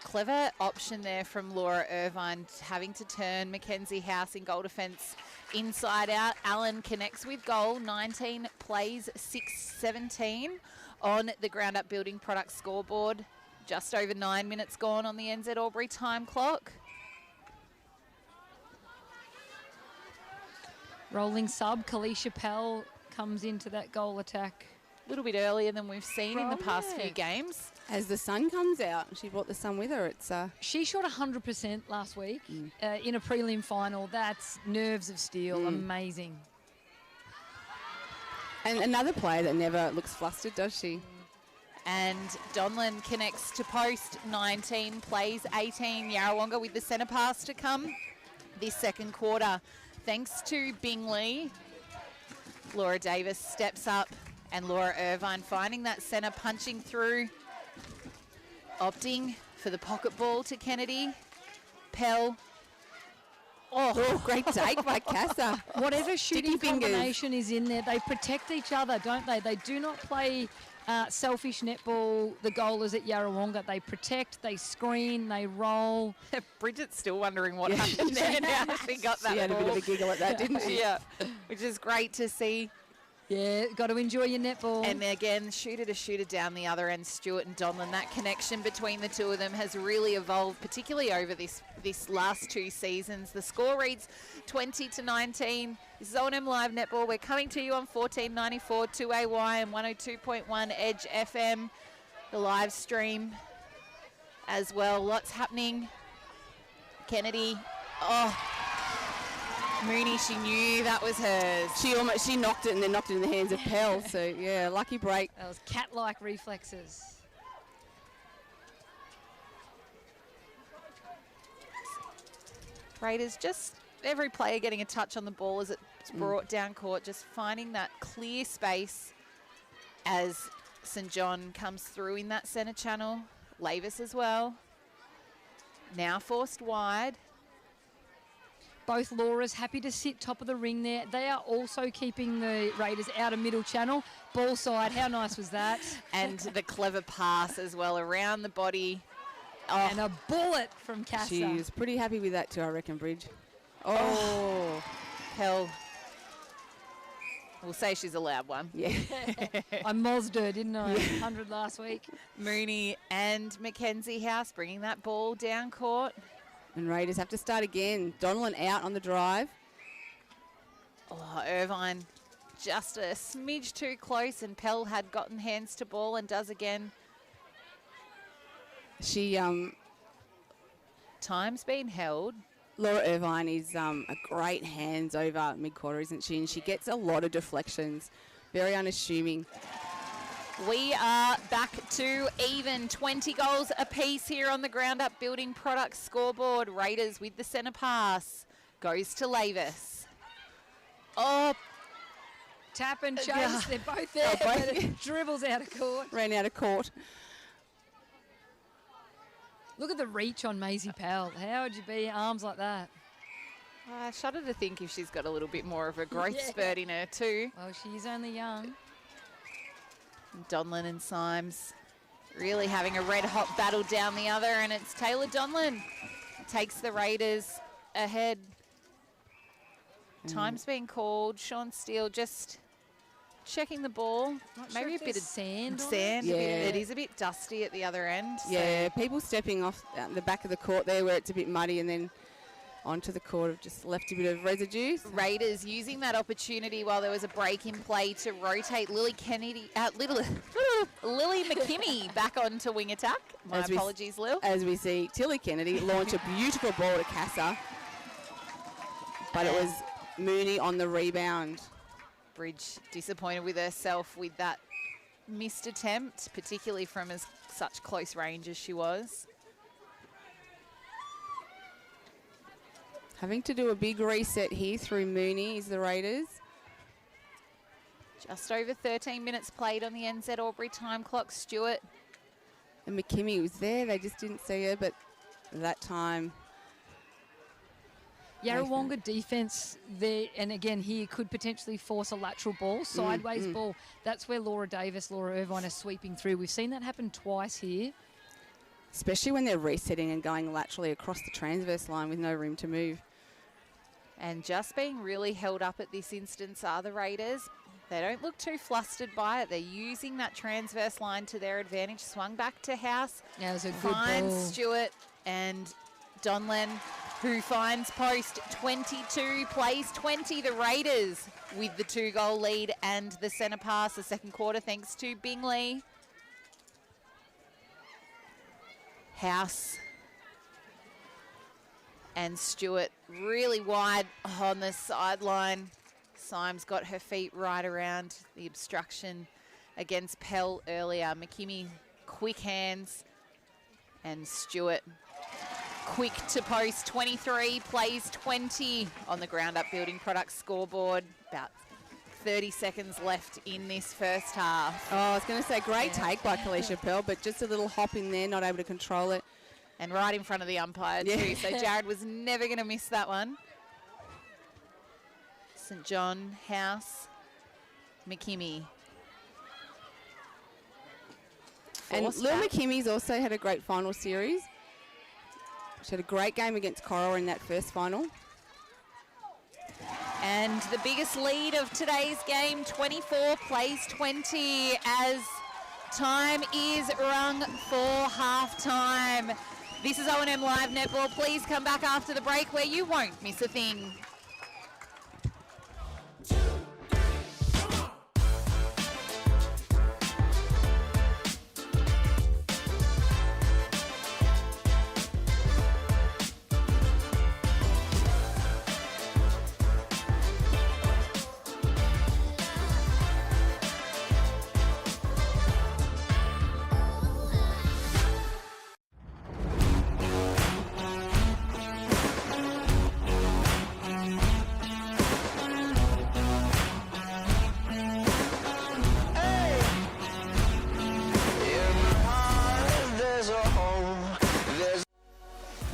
Speaker 1: Clever option there from Laura Irvine, having to turn Mackenzie House in goal defence inside out. Allen connects with goal. 19 plays 6-17 on the ground up building product scoreboard. Just over 9 minutes gone on the NZ Albury time clock.
Speaker 3: Rolling sub, Kalisha Pell comes into that goal attack.
Speaker 1: A little bit earlier than we've seen in the past few games.
Speaker 2: As the sun comes out, she brought the sun with her. It's
Speaker 3: She shot 100% last week in a prelim final. That's nerves of steel. Amazing.
Speaker 2: And another player that never looks flustered, does she?
Speaker 1: And Donlan connects to post. 19 plays 18. Yarrawonga with the centre pass to come this second quarter. Thanks to Bingley, Laura Davis steps up, and Laura Irvine finding that centre, punching through, opting for the pocket ball to Kennedy. Pell.
Speaker 2: Oh, great take by Casa.
Speaker 3: Whatever shooting
Speaker 2: Sticky fingers.
Speaker 3: combination is in there, they protect each other, don't they? They do not play selfish netball, the goalers at Yarrawonga. They protect, they screen, they roll.
Speaker 1: Bridget's still wondering what happened there now. She got that
Speaker 2: She had a bit of a giggle at that, didn't she?
Speaker 1: Yeah, which is great to see.
Speaker 3: Yeah, got to enjoy your netball.
Speaker 1: And again, shooter to shooter down the other end, Stewart and Donlan. That connection between the two of them has really evolved, particularly over this last two seasons. The score reads 20-19. This is O&M Live Netball. We're coming to you on 1494 2AY and 102.1 Edge FM. The live stream as well. Lots happening. Kennedy. Mooney, she knew that was hers.
Speaker 2: She knocked it and then knocked it in the hands of Pell. So, yeah, lucky break.
Speaker 3: That was cat-like reflexes.
Speaker 1: Raiders, just every player getting a touch on the ball as it's brought down court, just finding that clear space as St John comes through in that centre channel. Lavis as well. Now forced wide.
Speaker 3: Both Laura's happy to sit top of the ring there. They are also keeping the Raiders out of middle channel. Ball side, how nice was that?
Speaker 1: And the clever pass as well around the body.
Speaker 3: And a bullet from Casa.
Speaker 2: She was pretty happy with that too, I reckon, Bridge. Oh.
Speaker 1: Hell. We'll say she's a loud one.
Speaker 2: Yeah.
Speaker 3: I mozzed her, didn't I? 100 last week.
Speaker 1: Mooney and Mackenzie House bringing that ball down court.
Speaker 2: And Raiders have to start again. Donlan out on the drive.
Speaker 1: Oh, Irvine just a smidge too close, and Pell had gotten hands to ball and does again.
Speaker 2: She,
Speaker 1: Time's been held.
Speaker 2: Laura Irvine is a great hands over mid-quarter, isn't she? And she gets a lot of deflections. Very unassuming.
Speaker 1: We are back to even 20 goals apiece here on the Ground Up Building Products scoreboard. Raiders with the centre pass. Goes to Lavis. Oh,
Speaker 3: Tap and chase,
Speaker 1: Yeah.
Speaker 3: they're both there,
Speaker 2: Oh, both.
Speaker 3: but it dribbles out of court.
Speaker 2: Ran out of court.
Speaker 3: Look at the reach on Maisie Powell. How would you be arms like that?
Speaker 1: I shudder to think if she's got a little bit more of a growth
Speaker 3: Yeah.
Speaker 1: spurt in her too.
Speaker 3: Well, she's only young.
Speaker 1: Donlan and Symes really having a red-hot battle down the other, and it's Taylor Donlan takes the Raiders ahead. Time's been called. Sean Steele just checking the ball.
Speaker 3: Not
Speaker 1: Maybe
Speaker 3: sure
Speaker 1: a
Speaker 3: if
Speaker 1: bit
Speaker 3: there's
Speaker 1: of
Speaker 3: sand on
Speaker 1: sand.
Speaker 2: it.
Speaker 1: a bit-
Speaker 2: Yeah.
Speaker 1: It is a bit dusty at the other end. so-
Speaker 2: Yeah, people stepping off the back of the court there where it's a bit muddy, and then onto the court have just left a bit of residue.
Speaker 1: Raiders using that opportunity while there was a break in play to rotate Lily McKimmey back onto wing attack. My
Speaker 2: As we-
Speaker 1: apologies, Lil.
Speaker 2: As we see Tilly Kennedy launch a beautiful ball to Casa, but it was Mooney on the rebound.
Speaker 1: Bridge disappointed with herself with that missed attempt, particularly from such close range as she was.
Speaker 2: Having to do a big reset here through Mooney is the Raiders.
Speaker 1: Just over 13 minutes played on the NZ Albury time clock. Stewart.
Speaker 2: And McKimmey was there, they just didn't see her, but that time.
Speaker 3: Yarrawonga defence there, and again here could potentially force a lateral ball, sideways ball. That's where Laura Davis, Laura Irvine are sweeping through. We've seen that happen twice here.
Speaker 2: Especially when they're resetting and going laterally across the transverse line with no room to move.
Speaker 1: And just being really held up at this instance are the Raiders. They don't look too flustered by it. They're using that transverse line to their advantage. Swung back to House.
Speaker 3: Yeah, it was a good
Speaker 1: Finds
Speaker 3: ball.
Speaker 1: Stewart and Donlan, who finds post 22, plays 20. The Raiders with the 2-goal lead and the centre pass the second quarter thanks to Bingley. House and Stewart really wide on the sideline. Symes got her feet right around the obstruction against Pell earlier. McKimmey, quick hands, and Stewart quick to post 23, plays 20 on the Ground Up Building Products scoreboard. About 30 seconds left in this first half.
Speaker 2: Oh, I was going to say great take by Kalisha Pell, but just a little hop in there, not able to control it.
Speaker 1: And right in front of the umpire too, so Jared was never going to miss that one. St John, House, McKimmey.
Speaker 2: And
Speaker 1: Forced
Speaker 2: Lil
Speaker 1: back.
Speaker 2: McKimmy's also had a great final series. She had a great game against Corowa in that first final.
Speaker 1: And the biggest lead of today's game, 24 plays 20 as time is rung for half-time. This is O&M Live Netball. Please come back after the break where you won't miss a thing.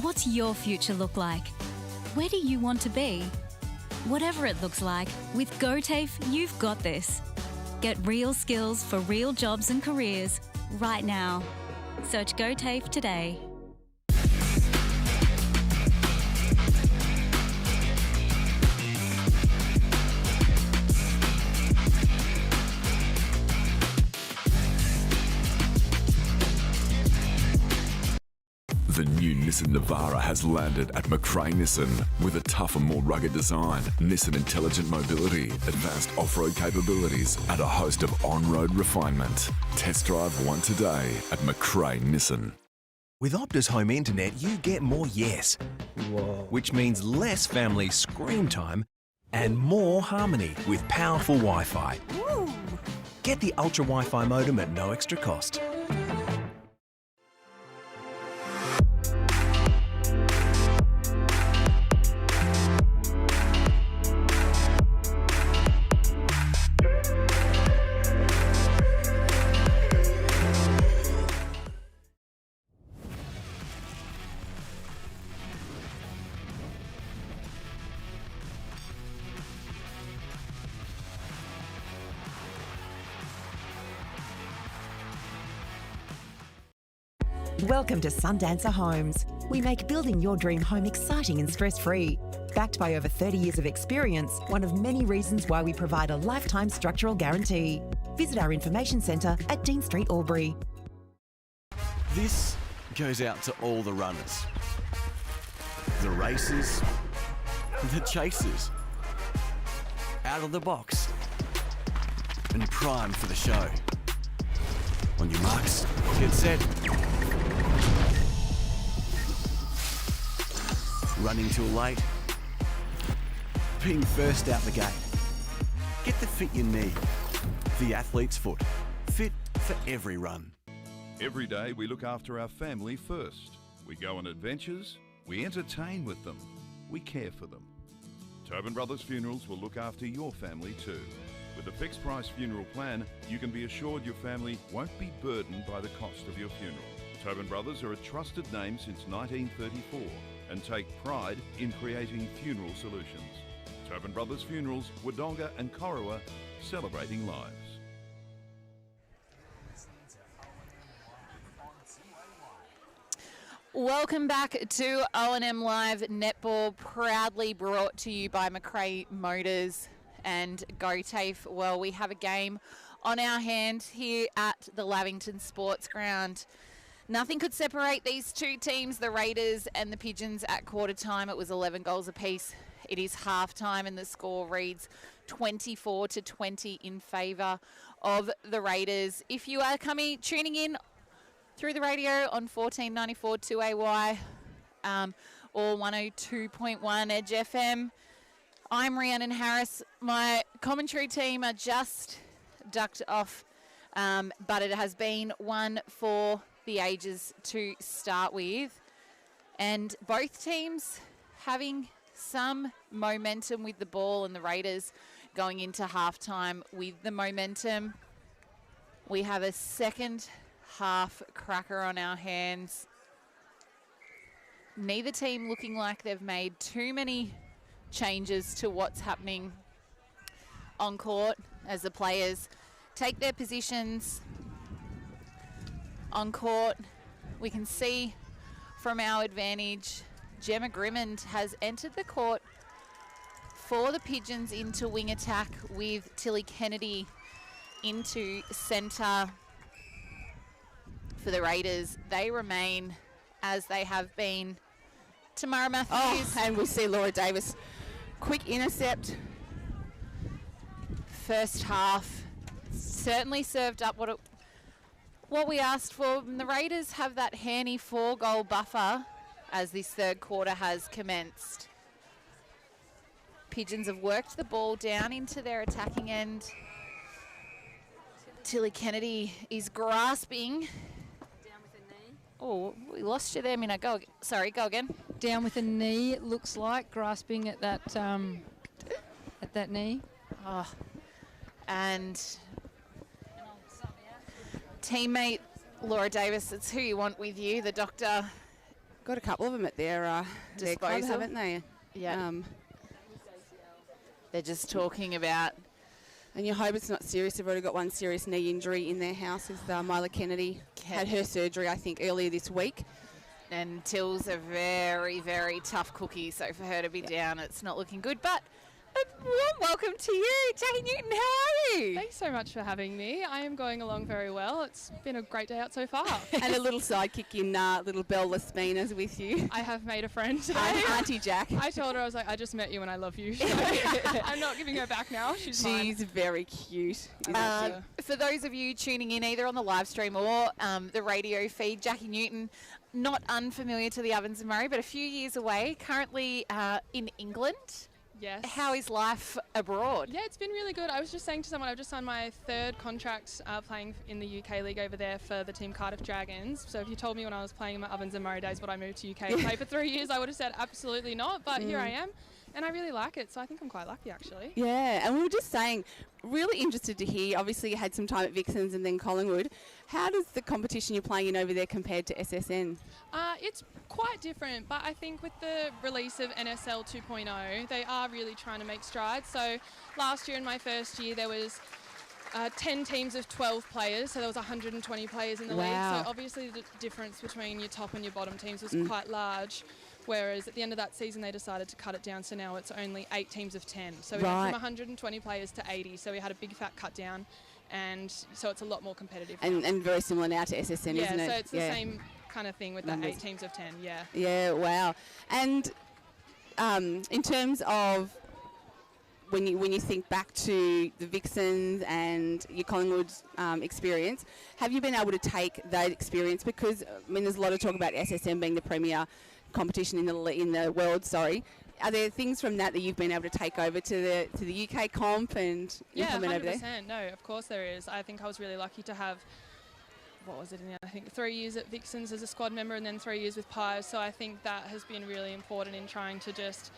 Speaker 5: What's your future look like? Where do you want to be? Whatever it looks like, with GOTAFE, you've got this. Get real skills for real jobs and careers right now. Search GOTAFE today.
Speaker 6: The new Nissan Navara has landed at McRae Nissan with a tougher, more rugged design, Nissan intelligent mobility, advanced off-road capabilities, and a host of on-road refinement. Test drive one today at McRae Nissan.
Speaker 7: With Optus Home Internet, you get more yes. Which means less family screen time and more harmony with powerful Wi-Fi. Get the Ultra Wi-Fi modem at no extra cost.
Speaker 8: Welcome to Sundancer Homes. We make building your dream home exciting and stress-free. Backed by over 30 years of experience, one of many reasons why we provide a lifetime structural guarantee. Visit our information centre at Dean Street, Albury.
Speaker 9: This goes out to all the runners, the racers, the chasers, out of the box, and primed for the show. On your marks, get set. Running too late. Being first out the gate. Get the fit you need. The athlete's foot. Fit for every run.
Speaker 10: Every day we look after our family first. We go on adventures, we entertain with them, we care for them. Tobin Brothers Funerals will look after your family too. With a fixed price funeral plan, you can be assured your family won't be burdened by the cost of your funeral. Tobin Brothers are a trusted name since 1934 and take pride in creating funeral solutions. Tobin Brothers Funerals, Wodonga and Corowa, celebrating lives.
Speaker 1: Welcome back to O&M Live Netball, proudly brought to you by McRae Motors and GOTAFE. Well, we have a game on our hand here at the Lavington Sports Ground. Nothing could separate these two teams, the Raiders and the Pigeons, at quarter time. It was 11 goals apiece. It is half time and the score reads 24-20 in favour of the Raiders. If you are tuning in through the radio on 1494 2AY or 102.1 Edge FM, I'm Rhiannon Harris. My commentary team are just ducked off, but it has been one for the ages to start with. And both teams having some momentum with the ball, and the Raiders going into halftime with the momentum. We have a second half cracker on our hands. Neither team looking like they've made too many changes to what's happening on court as the players take their positions on court. We can see from our advantage, Gemma Grimmond has entered the court for the Pigeons into wing attack with Tilly Kennedy into centre. For the Raiders, they remain as they have been. Tamara Matthews.
Speaker 2: Oh, and we see Laura Davis. Quick intercept.
Speaker 1: First half certainly served up what we asked for. And the Raiders have that handy 4-goal buffer as this third quarter has commenced. Pigeons have worked the ball down into their attacking end. Tilly Kennedy is grasping. Oh, we lost you there, Mina. Go again.
Speaker 3: Down with a knee, it looks like, grasping at that knee.
Speaker 1: Oh, and teammate Laura Davis, it's who you want with you, the doctor.
Speaker 2: Got a couple of them at their club, haven't they?
Speaker 1: Yeah. They're just talking about.
Speaker 2: And you hope it's not serious. They've already got one serious knee injury in their house. Is Myla Kennedy had her surgery, I think, earlier this week.
Speaker 1: And Till's a very, very tough cookie, so for her to be down, it's not looking good. But Welcome to you, Jackie Newton. How are you?
Speaker 11: Thanks so much for having me. I am going along very well. It's been a great day out so far.
Speaker 2: And a little sidekick in little Belle Lespina's with you.
Speaker 11: I have made a friend today.
Speaker 2: Auntie Jack.
Speaker 11: I told her, I was like, I just met you and I love you. So I'm not giving her back now. She's mine.
Speaker 2: very cute.
Speaker 1: For those of you tuning in either on the live stream or the radio feed, Jackie Newton, not unfamiliar to the Ovens and Murray, but a few years away, currently in England.
Speaker 11: Yes.
Speaker 1: How is life abroad?
Speaker 11: Yeah, it's been really good. I was just saying to someone, I've just signed my 3rd contract playing in the UK League over there for the team Cardiff Dragons. So if you told me when I was playing in my Ovens and Murray days would I move to UK to play for 3 years, I would have said absolutely not. But here I am. And I really like it, so I think I'm quite lucky, actually.
Speaker 2: Yeah, and we were just saying, really interested to hear, obviously you had some time at Vixens and then Collingwood. How does the competition you're playing in over there compared to SSN?
Speaker 11: It's quite different, but I think with the release of NSL 2.0, they are really trying to make strides. So last year in my first year, there was 10 teams of 12 players, so there was 120 players in the league. So obviously the difference between your top and your bottom teams was quite large. Whereas at the end of that season, they decided to cut it down, so now it's only 8 teams of 10. So we went from 120 players to 80, so we had a big fat cut down, and so it's a lot more competitive.
Speaker 2: And very similar now to SSN, isn't it?
Speaker 11: Yeah, so it's the same kind of thing with the 8 teams of 10, yeah.
Speaker 2: Yeah, wow. And in terms of when you think back to the Vixens and your Collingwood experience, have you been able to take that experience? Because, I mean, there's a lot of talk about SSN being the premier competition in the world. Are there things from that you've been able to take over to the UK comp and implement over there?
Speaker 11: Yeah, 100%. No, of course there is. I think I was really lucky to have, I think 3 years at Vixens as a squad member and then 3 years with Pies. So I think that has been really important in trying to just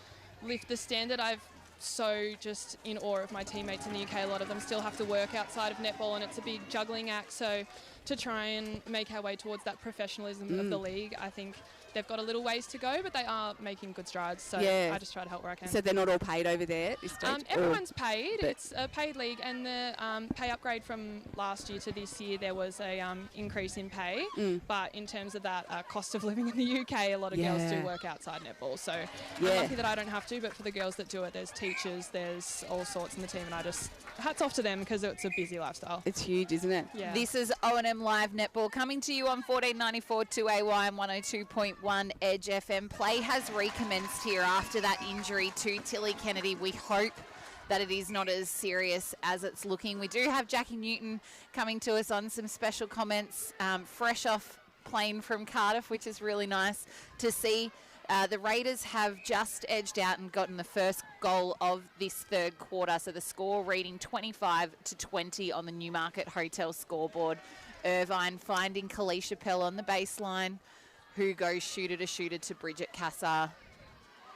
Speaker 11: lift the standard. I've so just in awe of my teammates in the UK. A lot of them still have to work outside of netball, and it's a big juggling act. So to try and make our way towards that professionalism of the league, I think they've got a little ways to go, but they are making good strides. So I just try to help where I can.
Speaker 2: So they're not all paid over there at this stage?
Speaker 11: Everyone's paid. It's a paid league, and the pay upgrade from last year to this year, there was a increase in pay. But in terms of that cost of living in the UK, a lot of girls do work outside netball. So I'm lucky that I don't have to, but for the girls that do it, there's teachers, there's all sorts in the team, and I just hats off to them because it's a busy lifestyle.
Speaker 2: It's huge, isn't it?
Speaker 11: Yeah.
Speaker 1: This is O&M Live Netball coming to you on 1494 2AY and 102.1 Edge FM. Play has recommenced here after that injury to Tilly Kennedy. We hope that it is not as serious as it's looking. We do have Jackie Newton coming to us on some special comments, fresh off plane from Cardiff, which is really nice to see. The Raiders have just edged out and gotten the first goal of this third quarter. So the score reading 25-20 on the Newmarket Hotel scoreboard. Irvine finding Kalisha Pell on the baseline, who goes shooter to Bridget Cassar.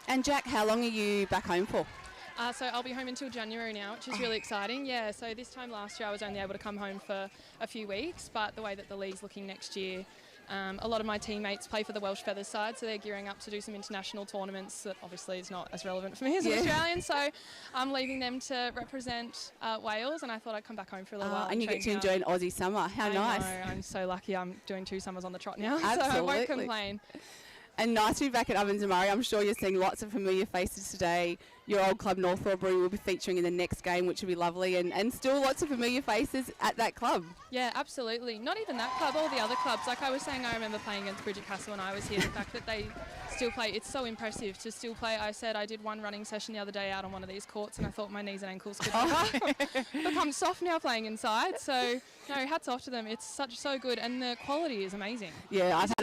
Speaker 2: And Jack, how long are you back home for?
Speaker 11: So I'll be home until January now, which is really exciting. Yeah, so this time last year I was only able to come home for a few weeks, but the way that the league's looking next year, a lot of my teammates play for the Welsh Feathers side, so they're gearing up to do some international tournaments that obviously is not as relevant for me as an Australian, so I'm leaving them to represent Wales, and I thought I'd come back home for a little while.
Speaker 2: And you get to enjoy an Aussie summer. How nice.
Speaker 11: I know, I'm so lucky. I'm doing 2 summers on the trot now,
Speaker 2: Absolutely.
Speaker 11: so I won't complain.
Speaker 2: And nice to be back at Ovens and Murray. I'm sure you're seeing lots of familiar faces today. Your old club, North Albury, will be featuring in the next game, which will be lovely. And still lots of familiar faces at that club.
Speaker 11: Yeah, absolutely. Not even that club, all the other clubs. Like I was saying, I remember playing against Bridget Castle when I was here. The fact that they still play, it's so impressive to still play. I said I did one running session the other day out on one of these courts, and I thought my knees and ankles could become soft now playing inside. So, no, hats off to them. It's so good, and the quality is amazing.
Speaker 2: Yeah,
Speaker 11: I've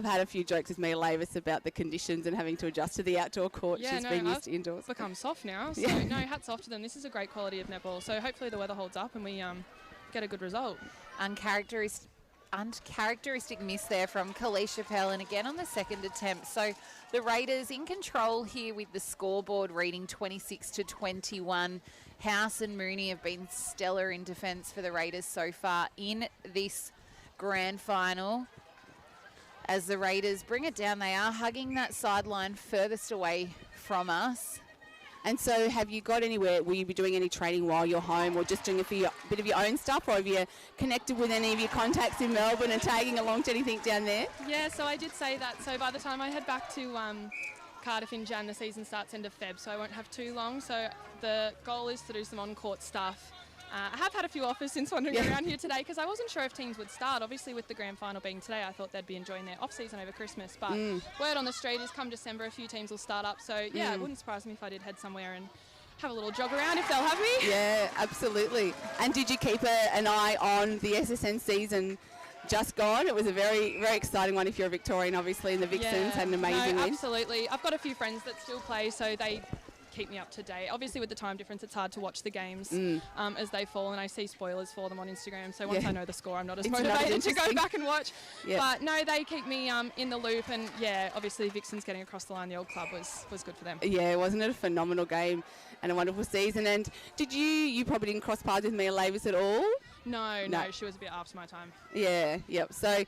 Speaker 2: had a few jokes with Mia Lavis about the conditions and having to adjust to the outdoor court.
Speaker 11: Yeah,
Speaker 2: She's been used to indoors.
Speaker 11: Become soft now, so no, hats off to them. This is a great quality of netball. So hopefully the weather holds up and we get a good result.
Speaker 1: Uncharacteristic miss there from Kalisha Pell, and again on the second attempt. So the Raiders in control here with the scoreboard reading 26-21. House and Mooney have been stellar in defence for the Raiders so far in this grand final. As the Raiders bring it down, they are hugging that sideline furthest away from us.
Speaker 2: And so have you got anywhere, will you be doing any training while you're home, or just doing a bit of your own stuff, or have you connected with any of your contacts in Melbourne and tagging along to anything down there?
Speaker 11: Yeah, so I did say that. So by the time I head back to Cardiff in Jan. The season starts end of Feb, so I won't have too long. So the goal is to do some on-court stuff. I have had a few offers since wandering around here today because I wasn't sure if teams would start. Obviously, with the grand final being today, I thought they'd be enjoying their off-season over Christmas. But word on the street is come December, a few teams will start up. So, yeah, it wouldn't surprise me if I did head somewhere and have a little jog around if they'll have me.
Speaker 2: Yeah, absolutely. And did you keep an eye on the SSN season just gone? It was a very, very exciting one if you're a Victorian, obviously, and the Vixens had an amazing win.
Speaker 11: Absolutely. I've got a few friends that still play, so they keep me up to date. Obviously, with the time difference, it's hard to watch the games as they fall, and I see spoilers for them on Instagram. So once I know the score, I'm not as motivated to go back and watch. But no, they keep me in the loop, and yeah, obviously Vixens getting across the line, the old club was good for them.
Speaker 2: Yeah, wasn't it a phenomenal game and a wonderful season? And did you probably didn't cross paths with Mia Lavis at all?
Speaker 11: No, she was a bit after my time.
Speaker 2: Yeah, yep. So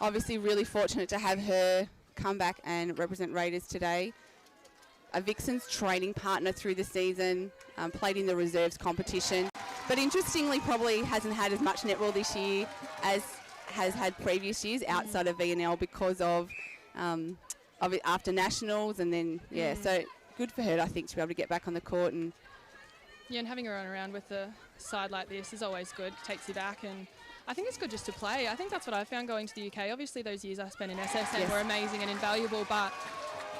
Speaker 2: obviously really fortunate to have her come back and represent Raiders today. A Vixens training partner through the season, played in the reserves competition, but interestingly probably hasn't had as much netball this year as has had previous years outside of VNL because of it after nationals, and then so good for her, I think, to be able to get back on the court. And
Speaker 11: and having her run around with a side like this is always good, takes you back, and I think it's good just to play. I think that's what I found going to the UK. Obviously those years I spent in SSN were amazing and invaluable, but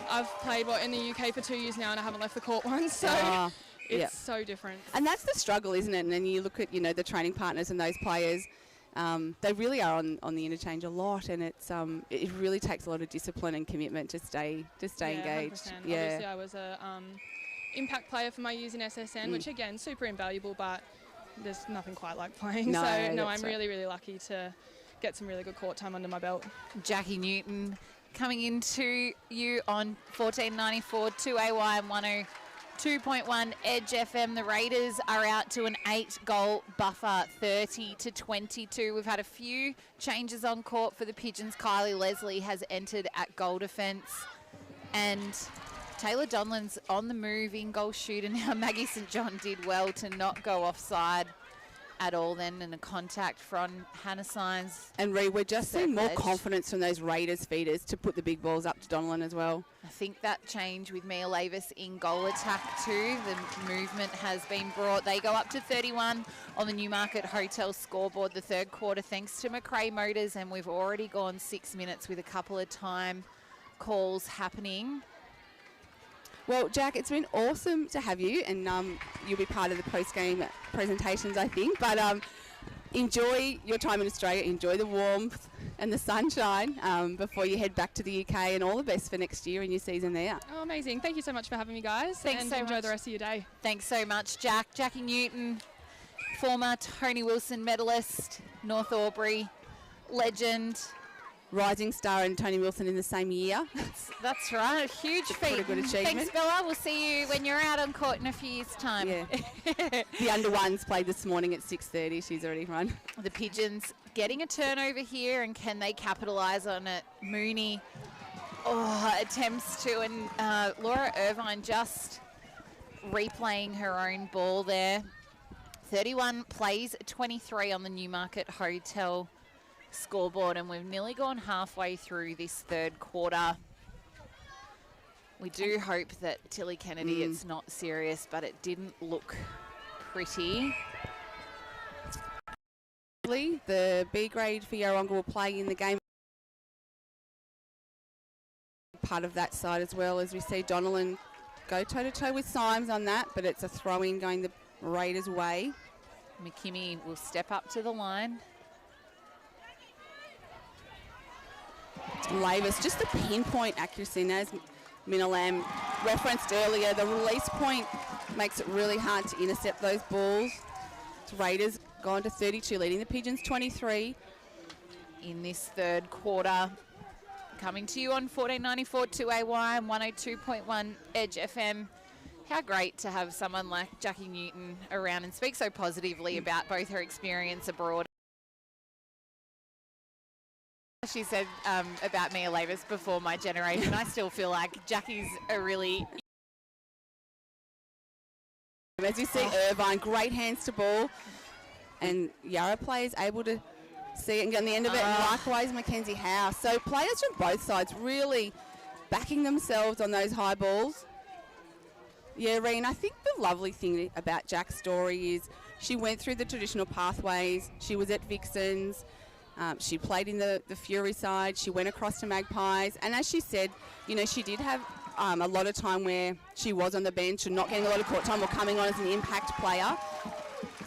Speaker 11: I've played in the UK for 2 years now and I haven't left the court once, so it's so different.
Speaker 2: And that's the struggle, isn't it? And then you look at, the training partners and those players, they really are on the interchange a lot, and it really takes a lot of discipline and commitment to stay engaged.
Speaker 11: 100%. Obviously I was a impact player for my years in SSN, which again, super invaluable, but there's nothing quite like playing.
Speaker 2: No,
Speaker 11: I'm really, really lucky to get some really good court time under my belt.
Speaker 1: Jackie Newton coming into you on 1494 2AY and 102.1 Edge FM. The Raiders are out to an 8-goal buffer, 30-22. We've had a few changes on court for the Pigeons. Kylie Leslie has entered at goal defence, and Taylor Donlan's on the move in goal shooter now. Maggie St John did well to not go offside at all then, and a contact from Hannah Sines.
Speaker 2: And Ree, we're just seeing more confidence from those Raiders feeders to put the big balls up to Donlan as well.
Speaker 1: I think that change with Mia Lavis in goal attack too. The movement has been brought. They go up to 31 on the Newmarket Hotel scoreboard the third quarter thanks to McRae Motors, and we've already gone 6 minutes with a couple of time calls happening.
Speaker 2: Well, Jack, it's been awesome to have you, and you'll be part of the post-game presentations, I think. But enjoy your time in Australia, enjoy the warmth and the sunshine before you head back to the UK, and all the best for next year and your season there.
Speaker 11: Oh, amazing. Thank you so much for having me, guys.
Speaker 1: Thanks
Speaker 11: and
Speaker 1: so
Speaker 11: enjoy
Speaker 1: much.
Speaker 11: the rest of your day.
Speaker 1: Thanks so much, Jack. Jackie Newton, former Tony Wilson medalist, North Albury legend.
Speaker 2: Rising star and Tony Wilson in the same year.
Speaker 1: That's right, a huge feat.
Speaker 2: A good achievement.
Speaker 1: Thanks, Bella. We'll see you when you're out on court in a few years' time.
Speaker 2: Yeah. The under ones played this morning at 6:30. She's already run.
Speaker 1: The Pigeons getting a turnover here, and can they capitalise on it? Mooney attempts to, and Laura Irvine just replaying her own ball there. 31 plays 23 on the Newmarket Hotel scoreboard, and we've nearly gone halfway through this third quarter. We do hope that Tilly Kennedy, it's not serious, but it didn't look pretty.
Speaker 2: The B grade for Yarrawonga will play in the game. Part of that side as well, as we see Donnellan go toe-to-toe with Symes on that, but it's a throw-in going the Raiders' way.
Speaker 1: McKimmie will step up to the line.
Speaker 2: Lavis, just the pinpoint accuracy, and as Minalam referenced earlier, the release point makes it really hard to intercept those balls. The Raiders gone to 32, leading the Pigeons 23.
Speaker 1: In this third quarter, coming to you on 1494 2AY and 102.1 Edge FM. How great to have someone like Jackie Newton around and speak so positively about both her experience abroad. She said about Mia Lavis before my generation. I still feel like Jackie's a really...
Speaker 2: As you see, Irvine, great hands to ball. And Yarra players able to see it and get on the end of it. And likewise, Mackenzie Howe. So players from both sides really backing themselves on those high balls. Yeah, Reen, I think the lovely thing about Jack's story is she went through the traditional pathways. She was at Vixens. She played in the Fury side. She went across to Magpies. And as she said, she did have a lot of time where she was on the bench and not getting a lot of court time or coming on as an impact player.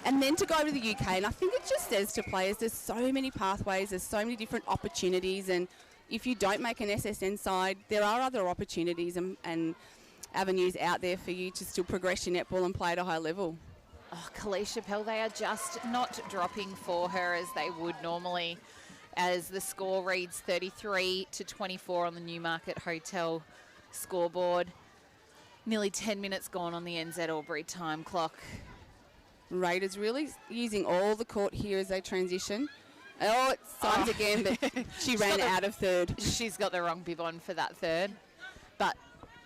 Speaker 2: And then to go to the UK, and I think it just says to players, there's so many pathways, there's so many different opportunities, and if you don't make an SSN side, there are other opportunities and avenues out there for you to still progress your netball and play at a high level.
Speaker 1: Oh, Kalisha Pell, they are just not dropping for her as they would normally, as the score reads 33-24 on the Newmarket Hotel scoreboard. Nearly 10 minutes gone on the NZ Albury time clock.
Speaker 2: Raiders really using all the court here as they transition. Oh, it's Symes again, but she ran out of third.
Speaker 1: She's got the wrong bib on for that third. But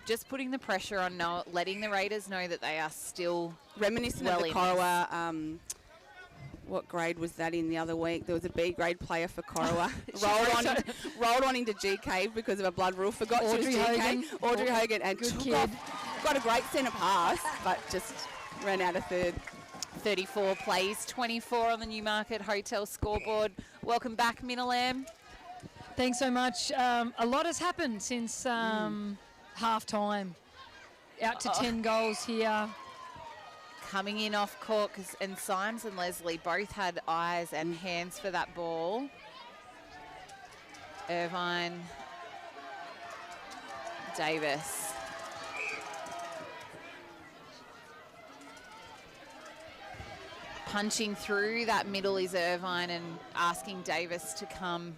Speaker 1: just putting the pressure on, letting the Raiders know that they are still
Speaker 2: reminiscent of the Corowa. What grade was that in the other week? There was a B grade player for Corowa. rolled on into G Cave because of a blood rule. Forgot
Speaker 3: Audrey
Speaker 2: she was G
Speaker 3: Hogan.
Speaker 2: Cave. Audrey Hogan and
Speaker 3: Good
Speaker 2: took
Speaker 3: kid.
Speaker 2: off. Got a great centre pass, but just ran out of third.
Speaker 1: 34 plays, 24 on the Newmarket Hotel scoreboard. Welcome back, Minalam.
Speaker 3: Thanks so much. A lot has happened since half-time. Out to 10 goals here.
Speaker 1: Coming in off court, and Symes and Leslie both had eyes and hands for that ball. Irvine, Davis. Punching through that middle is Irvine and asking Davis to come.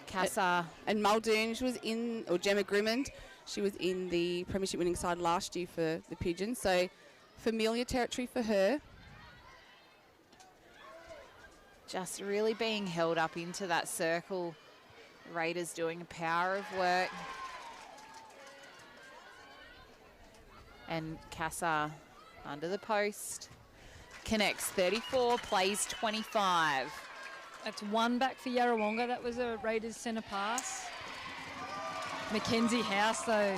Speaker 1: Cassar.
Speaker 2: And Muldoon, she was in, or Gemma Grimmond, she was in the premiership winning side last year for the Pigeons, so familiar territory for her.
Speaker 1: Just really being held up into that circle. Raiders doing a power of work. And Cassar under the post. Connects 34, plays 25.
Speaker 3: That's one back for Yarrawonga. That was a Raiders centre pass. Mackenzie House, though,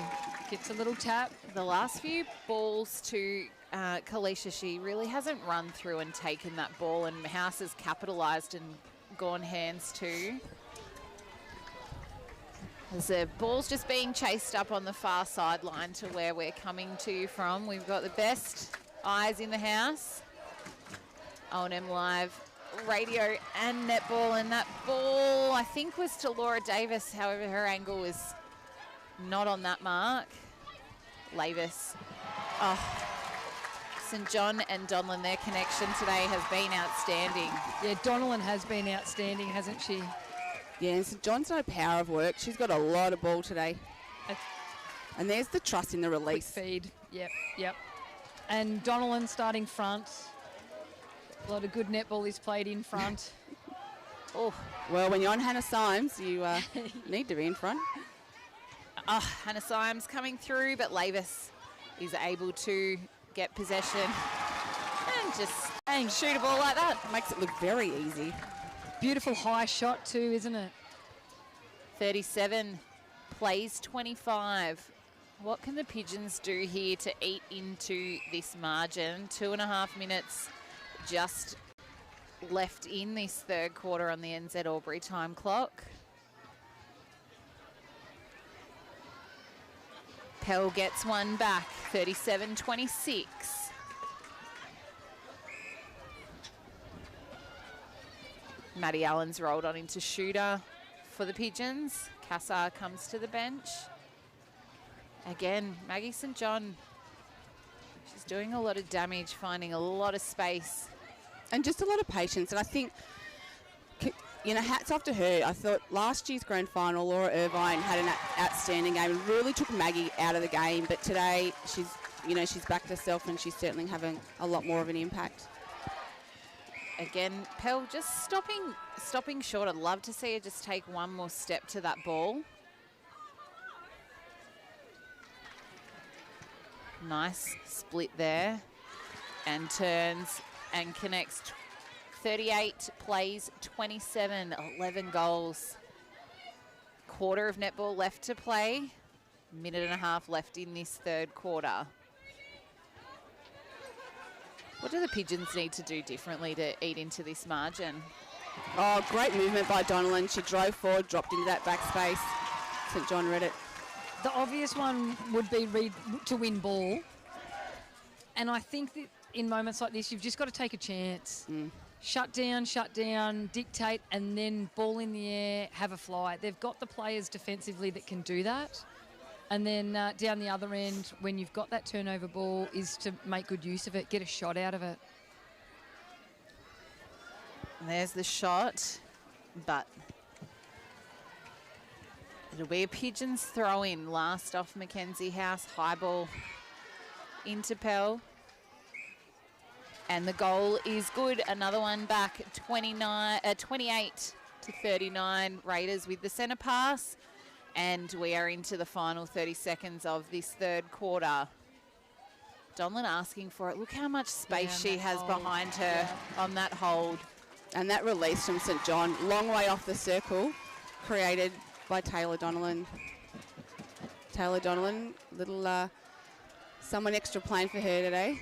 Speaker 3: gets a little tap.
Speaker 1: The last few balls to Kalisha, she really hasn't run through and taken that ball, and House has capitalised and gone hands too. As the ball's just being chased up on the far sideline to where we're coming to you from. We've got the best eyes in the house. O&M Live radio and netball, and that ball I think was to Laura Davis. However, her angle was not on that mark. Lavis. St John and Donlan, their connection today has been outstanding.
Speaker 3: Yeah, Donlan has been outstanding, hasn't she?
Speaker 2: Yeah, and St John's no power of work. She's got a lot of ball today. And there's the trust in the release.
Speaker 3: Quick feed, yep. And Donlan starting front. A lot of good netball is played in front.
Speaker 2: Well, when you're on Hannah Symes, you need to be in front.
Speaker 1: Hannah Symes coming through, but Lavis is able to get possession and just shoot a ball like that.
Speaker 2: Makes it look very easy.
Speaker 3: Beautiful high shot too, isn't it?
Speaker 1: 37, plays 25. What can the Pigeons do here to eat into this margin? 2.5 minutes just left in this third quarter on the NZ Albury time clock. Pell gets one back, 37-26. Maddie Allen's rolled on into shooter for the Pigeons. Cassar comes to the bench. Again, Maggie St John, she's doing a lot of damage, finding a lot of space.
Speaker 2: And just a lot of patience. And I think, hats off to her. I thought last year's grand final, Laura Irvine had an outstanding game and really took Maggie out of the game. But today, she's backed herself and she's certainly having a lot more of an impact.
Speaker 1: Again, Pell just stopping short. I'd love to see her just take one more step to that ball. Nice split there. And turns and connects 38, plays 27, 11 goals. quarter of netball left to play. Minute and a half left in this third quarter. What do the Pigeons need to do differently to eat into this margin?
Speaker 2: Oh, great movement by Donnellan. She drove forward, dropped into that back space. St John read it.
Speaker 3: The obvious one would be read to win ball. And I think that in moments like this, you've just got to take a chance. Shut down, dictate, and then ball in the air, have a fly. They've got the players defensively that can do that. And then down the other end, when you've got that turnover ball, is to make good use of it, get a shot out of it.
Speaker 1: And there's the shot, but it'll be a Pigeons throw in. Last off Mackenzie House, high ball into Pell. And the goal is good. Another one back, 28 to 39. Raiders with the centre pass. And we are into the final 30 seconds of this third quarter. Donlan asking for it. Look how much space she has behind her on that hold.
Speaker 2: And that release from St John, long way off the circle, created by Taylor Donnellan. Taylor Donnellan, little someone extra playing for her today.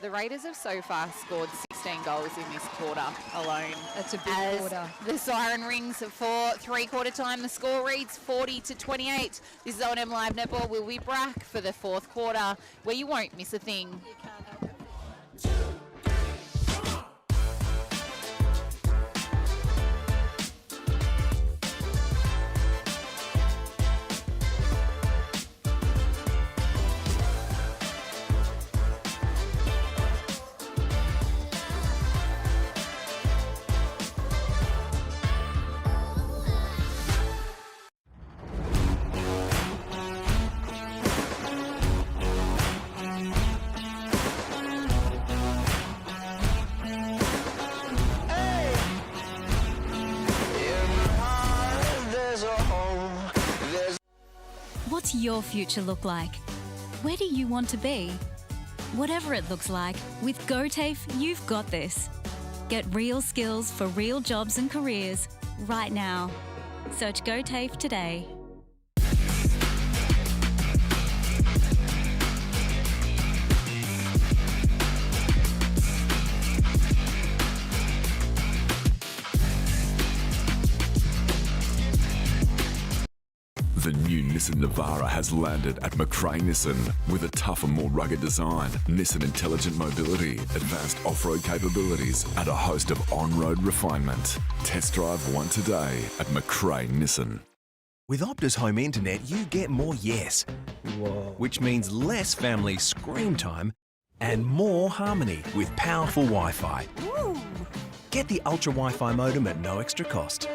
Speaker 1: The Raiders have so far scored 16 goals in this quarter alone.
Speaker 3: That's a big quarter.
Speaker 1: The siren rings for three-quarter time. The score reads 40 to 28. This is O&M Live Netball. We'll be back for the fourth quarter, where you won't miss a thing.
Speaker 3: You can't help it.
Speaker 5: What's your future look like? Where do you want to be? Whatever it looks like, with GOTAFE, you've got this. Get real skills for real jobs and careers right now. Search GOTAFE today.
Speaker 6: The new Nissan Navara has landed at McRae Nissan with a tougher, more rugged design, Nissan intelligent mobility, advanced off-road capabilities, and a host of on-road refinement. Test drive one today at McRae Nissan.
Speaker 7: With Optus Home Internet, you get more yes. Which means less family screen time and more harmony with powerful Wi-Fi. Get the Ultra Wi-Fi modem at no extra cost.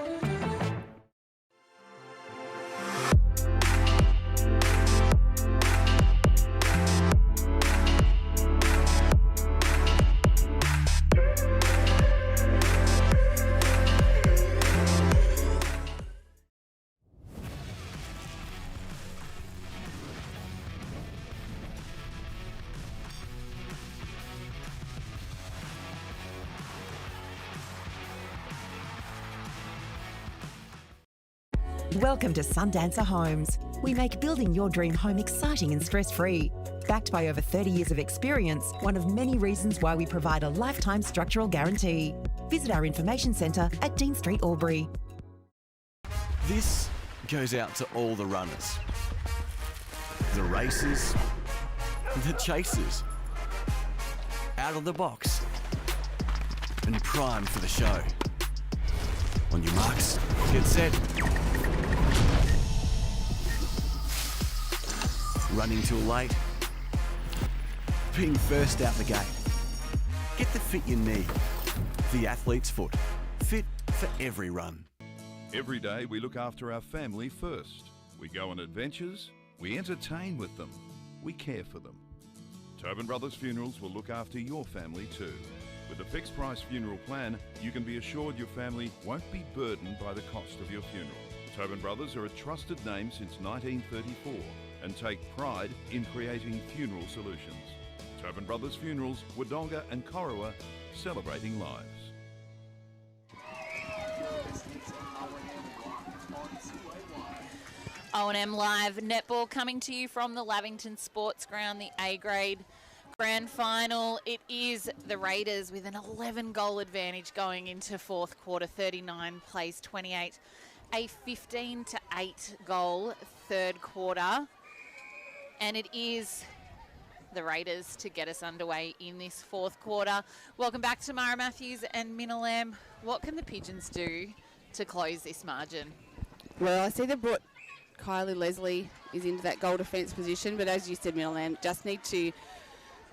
Speaker 8: Welcome to Sundancer Homes. We make building your dream home exciting and stress-free. Backed by over 30 years of experience, one of many reasons why we provide a lifetime structural guarantee. Visit our information centre at Dean Street, Albury.
Speaker 9: This goes out to all the runners, the racers, the chasers, out of the box, and primed for the show. On your marks, get set. Running too late. Being first out the gate. Get the fit you need. The athlete's foot. Fit for every run.
Speaker 10: Every day we look after our family first. We go on adventures, we entertain with them, we care for them. Tobin Brothers Funerals will look after your family too. With a fixed price funeral plan, you can be assured your family won't be burdened by the cost of your funeral. Tobin Brothers are a trusted name since 1934 and take pride in creating funeral solutions. Tobin Brothers Funerals, Wodonga and Corowa, celebrating lives.
Speaker 1: O&M Live Netball coming to you from the Lavington Sports Ground, the A-grade grand final. It is the Raiders with an 11-goal advantage going into fourth quarter, 39 plays 28. A 15-8 goal third quarter. And it is the Raiders to get us underway in this fourth quarter. Welcome back to Mara Matthews and Minna Lamb. What can the Pigeons do to close this margin?
Speaker 2: Well, I see they brought Kylie Leslie is into that goal defence position, but as you said, Minna Lamb, just need to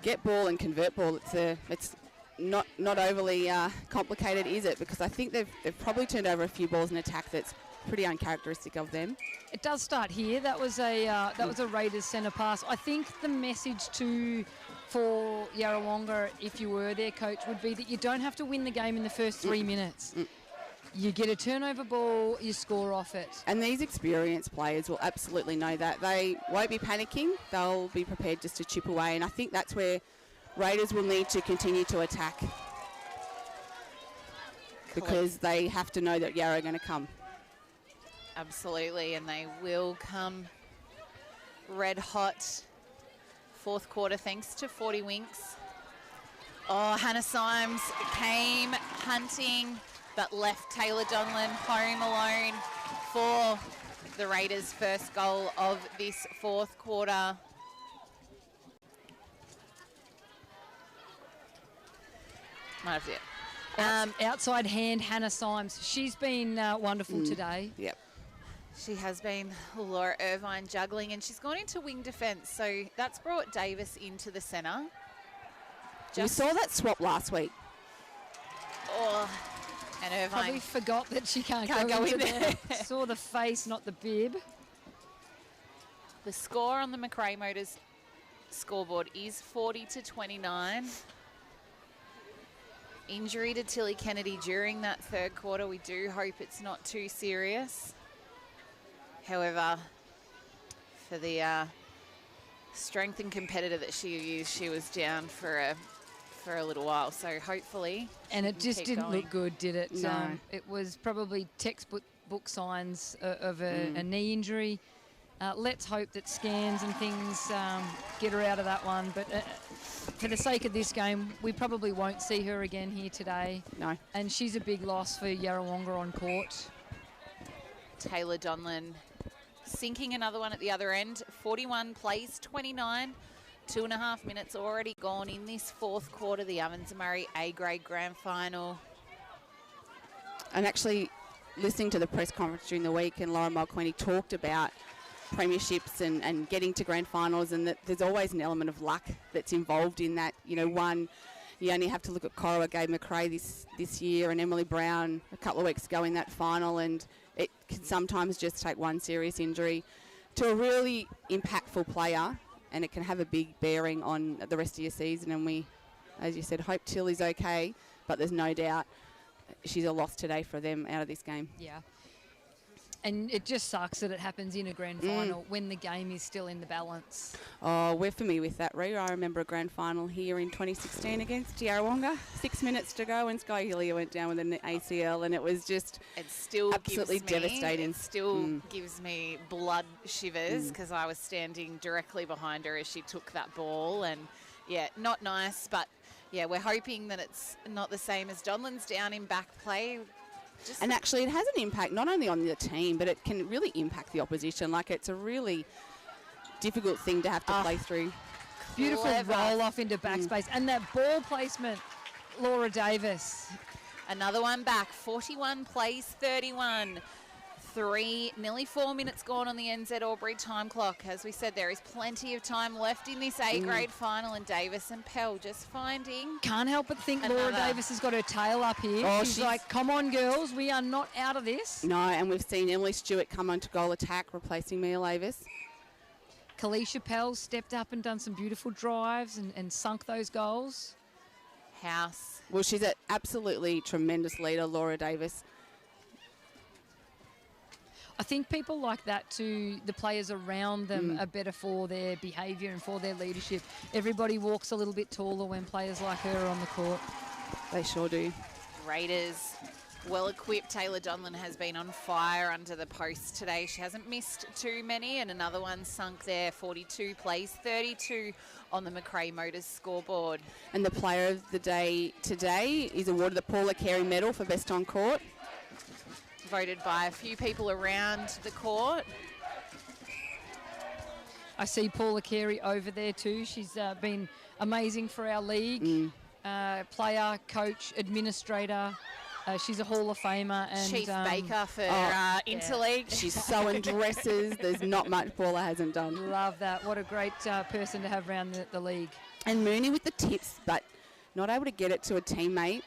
Speaker 2: get ball and convert ball. It's not overly complicated, is it? Because I think they've probably turned over a few balls in attack that's pretty uncharacteristic of them.
Speaker 3: It does start here. That was a Raiders centre pass. I think the message for Yarrawonga, if you were their coach, would be that you don't have to win the game in the first 3 minutes. You get a turnover ball, you score off it.
Speaker 2: And these experienced players will absolutely know that. They won't be panicking. They'll be prepared just to chip away. And I think that's where Raiders will need to continue to attack, because they have to know that Yarra are going to come.
Speaker 1: Absolutely, and they will come red hot. Fourth quarter, thanks to 40 Winks. Oh, Hannah Symes came hunting, but left Taylor Donlan home alone for the Raiders' first goal of this fourth quarter. Might have to.
Speaker 3: Outside hand, Hannah Symes. She's been wonderful today.
Speaker 2: Yep.
Speaker 1: She has been Laura Irvine juggling, and she's gone into wing defence, so that's brought Davis into the centre.
Speaker 2: We saw that swap last week.
Speaker 1: Oh, and Irvine
Speaker 3: Probably forgot that she can't go into there. Saw the face, not the bib.
Speaker 1: The score on the McRae Motors scoreboard is 40-29. Injury to Tilly Kennedy during that third quarter. We do hope it's not too serious. However, for the strength and competitor that she used, she was down for a little while. So hopefully,
Speaker 3: and it just didn't look good, did it?
Speaker 2: No.
Speaker 3: It was probably textbook signs of a knee injury. Let's hope that scans and things get her out of that one. But for the sake of this game, we probably won't see her again here today.
Speaker 2: No.
Speaker 3: And she's a big loss for Yarrawonga on court.
Speaker 1: Taylor Donlan sinking another one at the other end. 41 plays 29. 2.5 minutes already gone in this fourth quarter. The Ovens and Murray A-grade grand final.
Speaker 2: I'm actually listening to the press conference during the week, and Lauren Mulqueenie talked about premierships and getting to grand finals, and that there's always an element of luck that's involved in that. You know, you only have to look at Corowa gave McRae this year, and Emily Brown a couple of weeks ago in that final, and it can sometimes just take one serious injury to a really impactful player, and it can have a big bearing on the rest of your season. And we, as you said, hope Tilly's okay, but there's no doubt she's a loss today for them out of this game.
Speaker 3: Yeah. And it just sucks that it happens in a grand final when the game is still in the balance.
Speaker 2: Oh, we're familiar with that, Rhea. I remember a grand final here in 2016 against Yarrawonga. 6 minutes to go, and Sky Hillier went down with an ACL, and it was just absolutely devastating.
Speaker 1: It still gives me blood shivers, because I was standing directly behind her as she took that ball, and yeah, not nice. But yeah, we're hoping that it's not the same as Donlan's down in back play.
Speaker 2: And actually, it has an impact not only on the team, but it can really impact the opposition. Like, it's a really difficult thing to have to play through.
Speaker 3: Beautiful roll off into backspace. And that ball placement, Laura Davis.
Speaker 1: Another one back, 41 plays 31. Nearly 4 minutes gone on the NZ Albury time clock. As we said, there is plenty of time left in this A-grade final, and Davis and Pell just finding.
Speaker 3: Can't help but think Laura Davis has got her tail up here.
Speaker 2: Oh,
Speaker 3: she's like, come on, girls, we are not out of this.
Speaker 2: No, and we've seen Emily Stewart come onto goal attack, replacing Mia Lavis.
Speaker 3: Kalisha Pell stepped up and done some beautiful drives and sunk those goals.
Speaker 1: House.
Speaker 2: Well, she's an absolutely tremendous leader, Laura Davis.
Speaker 3: I think people like that too, the players around them are better for their behaviour and for their leadership. Everybody walks a little bit taller when players like her are on the court.
Speaker 2: They sure do.
Speaker 1: Raiders well-equipped. Taylor Donlan has been on fire under the post today. She hasn't missed too many, and another one sunk there. 42 plays 32 on the Macrae Motors scoreboard.
Speaker 2: And the player of the day today is awarded the Paula Carey Medal for best on court.
Speaker 1: Voted by a few people around the court.
Speaker 3: I see Paula Carey over there too. She's been amazing for our league. Player, coach, administrator. She's a Hall of Famer. And
Speaker 1: Chief Baker for Interleague.
Speaker 2: She's sewing dresses. There's not much Paula hasn't done.
Speaker 3: Love that. What a great person to have around the league.
Speaker 2: And Mooney with the tips, but not able to get it to a teammate.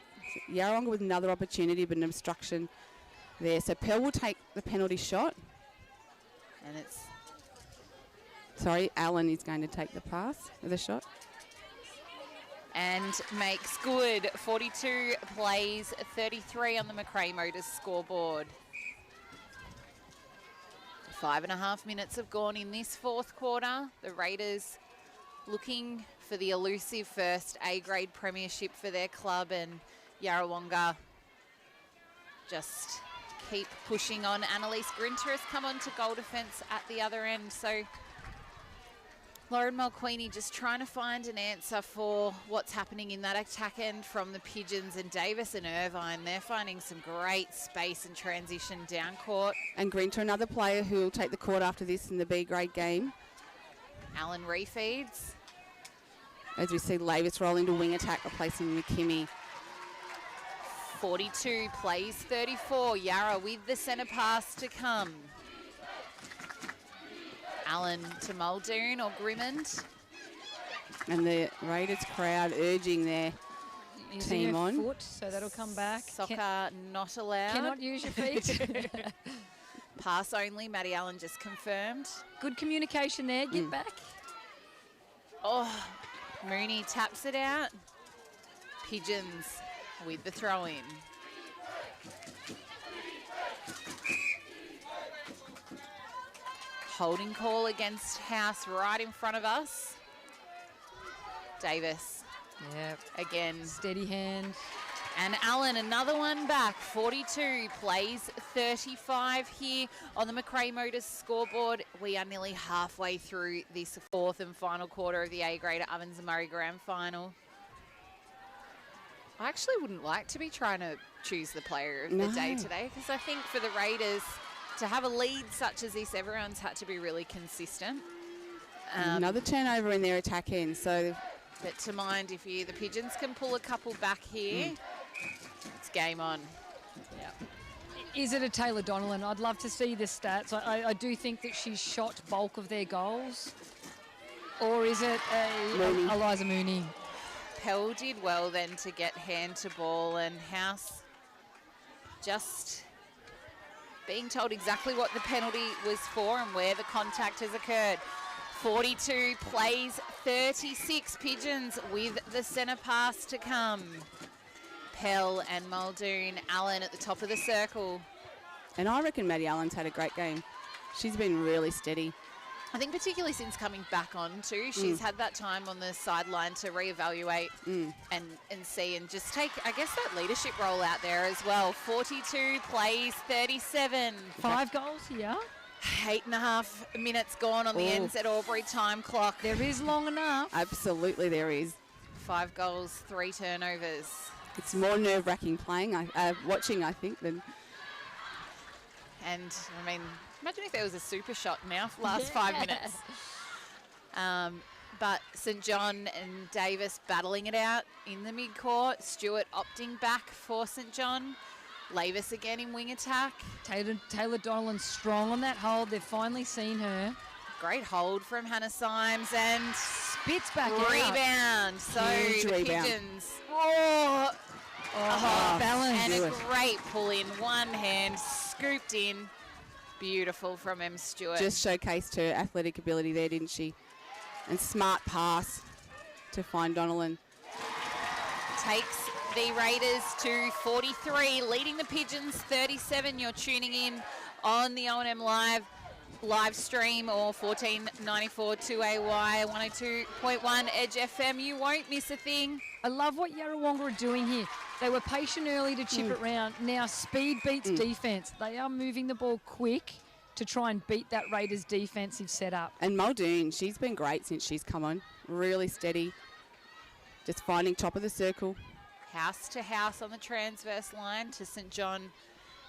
Speaker 2: Yarrawonga with another opportunity, but an obstruction there. So Pell will take the penalty shot.
Speaker 1: And it's...
Speaker 2: Sorry, Allen is going to take the pass with a shot.
Speaker 1: And makes good. 42 plays, 33 on the Macrae Motors scoreboard. 5.5 minutes have gone in this fourth quarter. The Raiders looking for the elusive first A-grade premiership for their club, and Yarrawonga just keep pushing on. Annalise Grinter has come on to goal defence at the other end. So Lauren Mulqueenie just trying to find an answer for what's happening in that attack end from the Pigeons, and Davis and Irvine. They're finding some great space and transition down court.
Speaker 2: And Grinter, another player who will take the court after this in the B-grade game.
Speaker 1: Allen refeeds.
Speaker 2: As we see Lavis roll into wing attack, replacing McKimmie.
Speaker 1: 42 plays 34. Yarra with the centre pass to come. Allen to Muldoon or Grimmond.
Speaker 2: And the Raiders crowd urging their team on.
Speaker 3: Foot, so that'll come back.
Speaker 1: Soccer not allowed.
Speaker 3: Cannot use your feet.
Speaker 1: Pass only. Maddie Allen just confirmed.
Speaker 3: Good communication there. Get back.
Speaker 1: Oh, Mooney taps it out. Pigeons with the throw-in. Holding call against House right in front of us. Davis.
Speaker 3: Yep.
Speaker 1: Again.
Speaker 3: Steady hand.
Speaker 1: And Allen, another one back. 42 plays 35 here on the Macrae Motors scoreboard. We are nearly halfway through this fourth and final quarter of the A-grade Ovens and Murray Grand Final. I actually wouldn't like to be trying to choose the player of the day today, because I think for the Raiders to have a lead such as this, everyone's had to be really consistent.
Speaker 2: Another turnover in their attack end. So,
Speaker 1: but to mind, if the Pigeons can pull a couple back here, it's game on.
Speaker 3: Yeah. Is it a Taylor Donlan? I'd love to see the stats. I do think that she's shot bulk of their goals. Or is it a Eliza Mooney?
Speaker 1: Pell did well then to get hand to ball, and House just being told exactly what the penalty was for and where the contact has occurred. 42 plays 36. Pigeons with the centre pass to come. Pell and Muldoon. Allen at the top of the circle.
Speaker 2: And I reckon Maddie Allen's had a great game. She's been really steady.
Speaker 1: I think particularly since coming back on too, she's had that time on the sideline to reevaluate and see and just take, I guess, that leadership role out there as well. 42 plays 37.
Speaker 3: 5 goals here.
Speaker 1: 8.5 minutes gone on the NZ Albury time clock.
Speaker 3: There is long enough.
Speaker 2: Absolutely there is.
Speaker 1: 5 goals, 3 turnovers.
Speaker 2: It's more nerve-wracking watching, I think, than...
Speaker 1: And, I mean, imagine if there was a super shot now for the last 5 minutes. But St John and Davis battling it out in the mid-court. Stewart opting back for St John. Lavis again in wing attack.
Speaker 3: Taylor Donlan strong on that hold. They've finally seen her.
Speaker 1: Great hold from Hannah Symes and
Speaker 3: spits back
Speaker 1: rebound.
Speaker 3: Out.
Speaker 1: So
Speaker 2: huge
Speaker 1: the
Speaker 2: rebound.
Speaker 1: Pigeons.
Speaker 3: Balance.
Speaker 1: And a great pull in. One hand scooped in. Beautiful from M. Stewart.
Speaker 2: Just showcased her athletic ability there, didn't she? And smart pass to find Donlan.
Speaker 1: Takes the Raiders to 43, leading the Pigeons 37. You're tuning in on the O&M Live live stream or 1494 2AY 102.1 Edge FM. You won't miss a thing.
Speaker 3: I love what Yarrawonga are doing here. They were patient early to chip it round. Now speed beats defence. They are moving the ball quick to try and beat that Raiders defensive setup.
Speaker 2: And Muldoon, she's been great since she's come on. Really steady. Just finding top of the circle.
Speaker 1: House to house on the transverse line to St John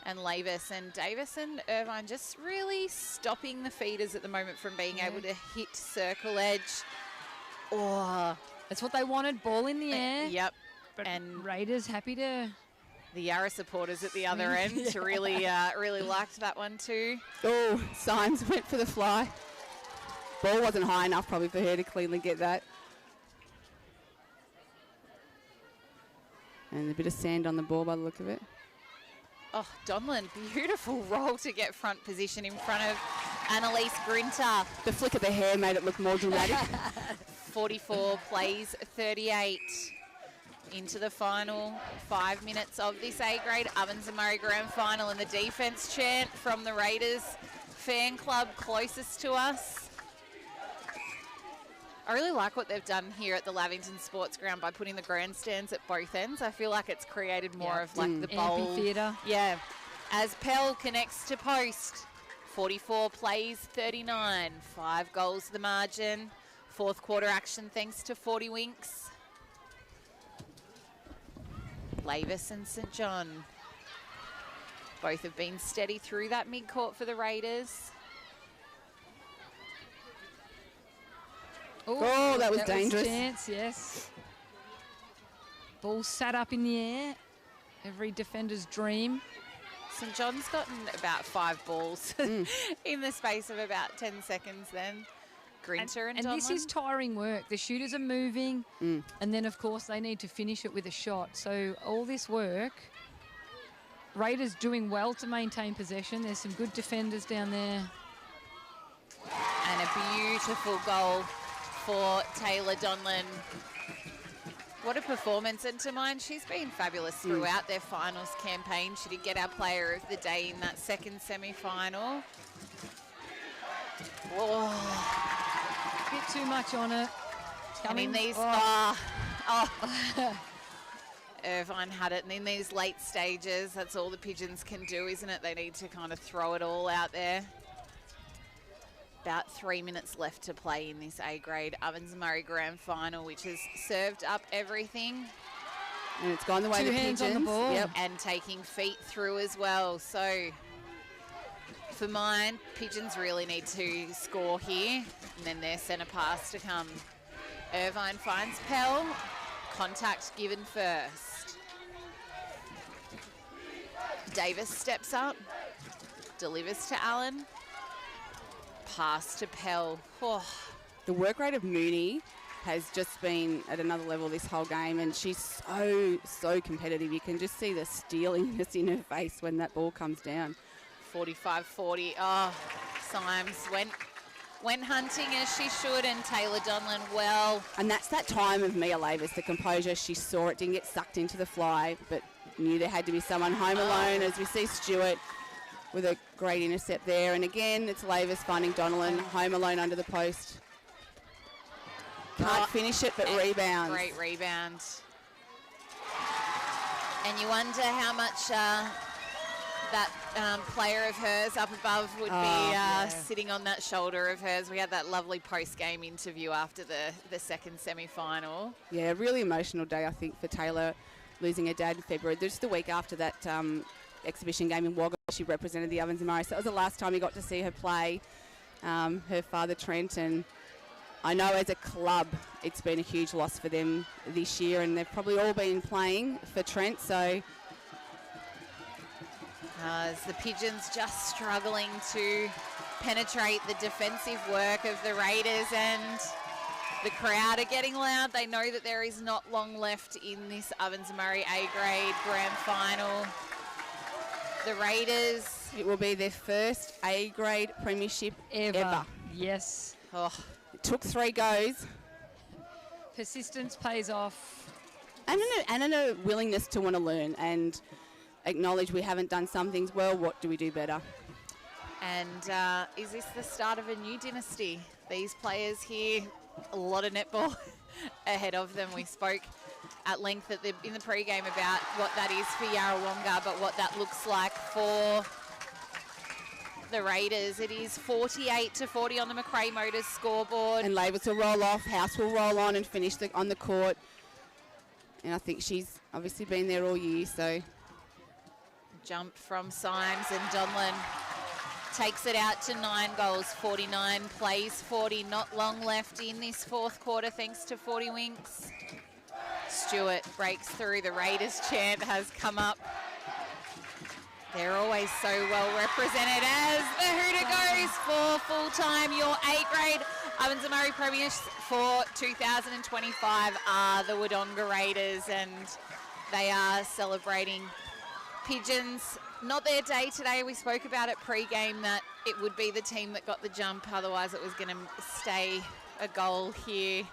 Speaker 1: and Lavis. And Davis and Irvine just really stopping the feeders at the moment from being able to hit circle edge. Oh,
Speaker 3: that's what they wanted, ball in the air.
Speaker 1: Yep.
Speaker 3: But
Speaker 1: and
Speaker 3: Raiders happy to...
Speaker 1: The Yarra supporters at the other end really liked that one too.
Speaker 2: Oh, Symes went for the fly. Ball wasn't high enough probably for her to cleanly get that. And a bit of sand on the ball by the look of it.
Speaker 1: Oh, Donlan, beautiful roll to get front position in front of Annalise Grinter.
Speaker 2: The flick of the hair made it look more dramatic.
Speaker 1: 44 plays 38 into the final 5 minutes of this A-grade Ovens and Murray Grand Final, and the defence chant from the Raiders fan club closest to us. I really like what they've done here at the Lavington Sports Ground by putting the grandstands at both ends. I feel like it's created more of like the bowl.
Speaker 3: Amphitheatre.
Speaker 1: Yeah. As Pell connects to post. 44 plays 39. 5 goals the margin. Fourth quarter action thanks to 40 Winks. Lavis and St John. Both have been steady through that mid-court for the Raiders.
Speaker 2: Oh, that was dangerous.
Speaker 3: Chance, yes. Ball sat up in the air. Every defender's dream.
Speaker 1: St John's gotten about 5 balls in the space of about 10 seconds then. Grinter and Donlan.
Speaker 3: this is tiring work. The shooters are moving, and then, of course, they need to finish it with a shot. So all this work, Raiders doing well to maintain possession. There's some good defenders down there.
Speaker 1: And a beautiful goal for Taylor Donlan. What a performance, and to mine, she's been fabulous throughout their finals campaign. She did get our player of the day in that second semi-final. Oh.
Speaker 3: Bit too much on it.
Speaker 1: And in these, Irvine had it, and in these late stages, that's all the Pigeons can do, isn't it? They need to kind of throw it all out there. About 3 minutes left to play in this A-grade Ovens and Murray Grand Final, which has served up everything.
Speaker 2: And it's gone the way of the Pigeons.
Speaker 3: On the ball.
Speaker 2: Yep.
Speaker 1: And taking feet through as well. So for mine, Pigeons really need to score here, and then their centre pass to come. Irvine finds Pell. Contact given first. Davis steps up, delivers to Allen. Pass to Pell. Oh.
Speaker 2: The work rate of Mooney has just been at another level this whole game, and she's so competitive. You can just see the steeliness in her face when that ball comes down.
Speaker 1: 45-40. Oh, Symes went hunting as she should, and Taylor Donlan well.
Speaker 2: And that's that time of Mia Lavis, the composure. She saw it, didn't get sucked into the fly, but knew there had to be someone home alone, as we see Stewart with a great intercept there. And again, it's Lavis finding Donlan home alone under the post. Can't finish it, but rebounds.
Speaker 1: Great rebound. And you wonder how much that player of hers up above would be sitting on that shoulder of hers. We had that lovely post-game interview after the second semi-final.
Speaker 2: Yeah, really emotional day, I think, for Taylor, losing her dad in February. Just the week after that exhibition game in Wodonga, she represented the Ovens and Murray. So that was the last time you got to see her play, her father Trent. And I know as a club it's been a huge loss for them this year, and they've probably all been playing for Trent. So
Speaker 1: as the Pigeons just struggling to penetrate the defensive work of the Raiders, and the crowd are getting loud. They know that there is not long left in this Ovens and Murray A-grade grand final. The Raiders,
Speaker 2: it will be their first A-grade premiership ever.
Speaker 3: Yes.
Speaker 2: Oh, it took 3 goes.
Speaker 3: Persistence pays off.
Speaker 2: And a willingness to want to learn and acknowledge we haven't done some things well. What do we do better?
Speaker 1: And is this the start of a new dynasty? These players here, a lot of netball ahead of them. We spoke at length in the pre-game about what that is for Yarrawonga, but what that looks like for the Raiders. It is 48-40 on the Macrae Motors scoreboard.
Speaker 2: And Labels will roll off, House will roll on and finish on the court. And I think she's obviously been there all year, so.
Speaker 1: Jump from Symes, and Donlan takes it out to 9 goals, 49 plays 40. Not long left in this fourth quarter thanks to 40 Winks. Stewart breaks through. The Raiders chant has come up. They're always so well represented as the hooter goes for full-time. Your A-grade Ovens and Murray Premiers for 2025 are the Wodonga Raiders, and they are celebrating Pigeons. Not their day today. We spoke about it pre-game that it would be the team that got the jump, otherwise it was going to stay a goal here.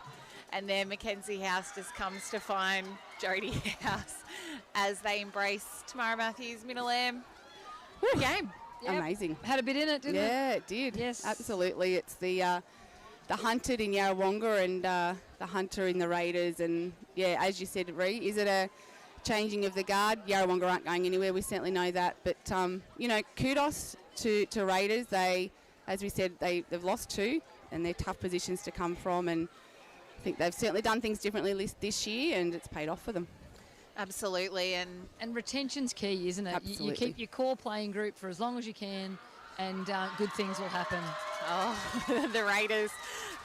Speaker 1: And then Mackenzie House just comes to find Jodie House as they embrace Tamara Matthews, Middle-Am. Game.
Speaker 3: Yep.
Speaker 2: Amazing.
Speaker 3: Had a bit in it, didn't it?
Speaker 2: Yeah, it did.
Speaker 3: Yes.
Speaker 2: Absolutely. It's the hunted in Yarrawonga and the hunter in the Raiders. And, yeah, as you said, Ree, is it a changing of the guard? Yarrawonga aren't going anywhere. We certainly know that. But, you know, kudos to Raiders. They, as we said, they've lost 2 and they're tough positions to come from. And I think they've certainly done things differently this year, and it's paid off for them.
Speaker 1: Absolutely. And
Speaker 3: retention's key, isn't it?
Speaker 2: Absolutely.
Speaker 3: You keep your core playing group for as long as you can, and good things will happen.
Speaker 1: Oh, the Raiders,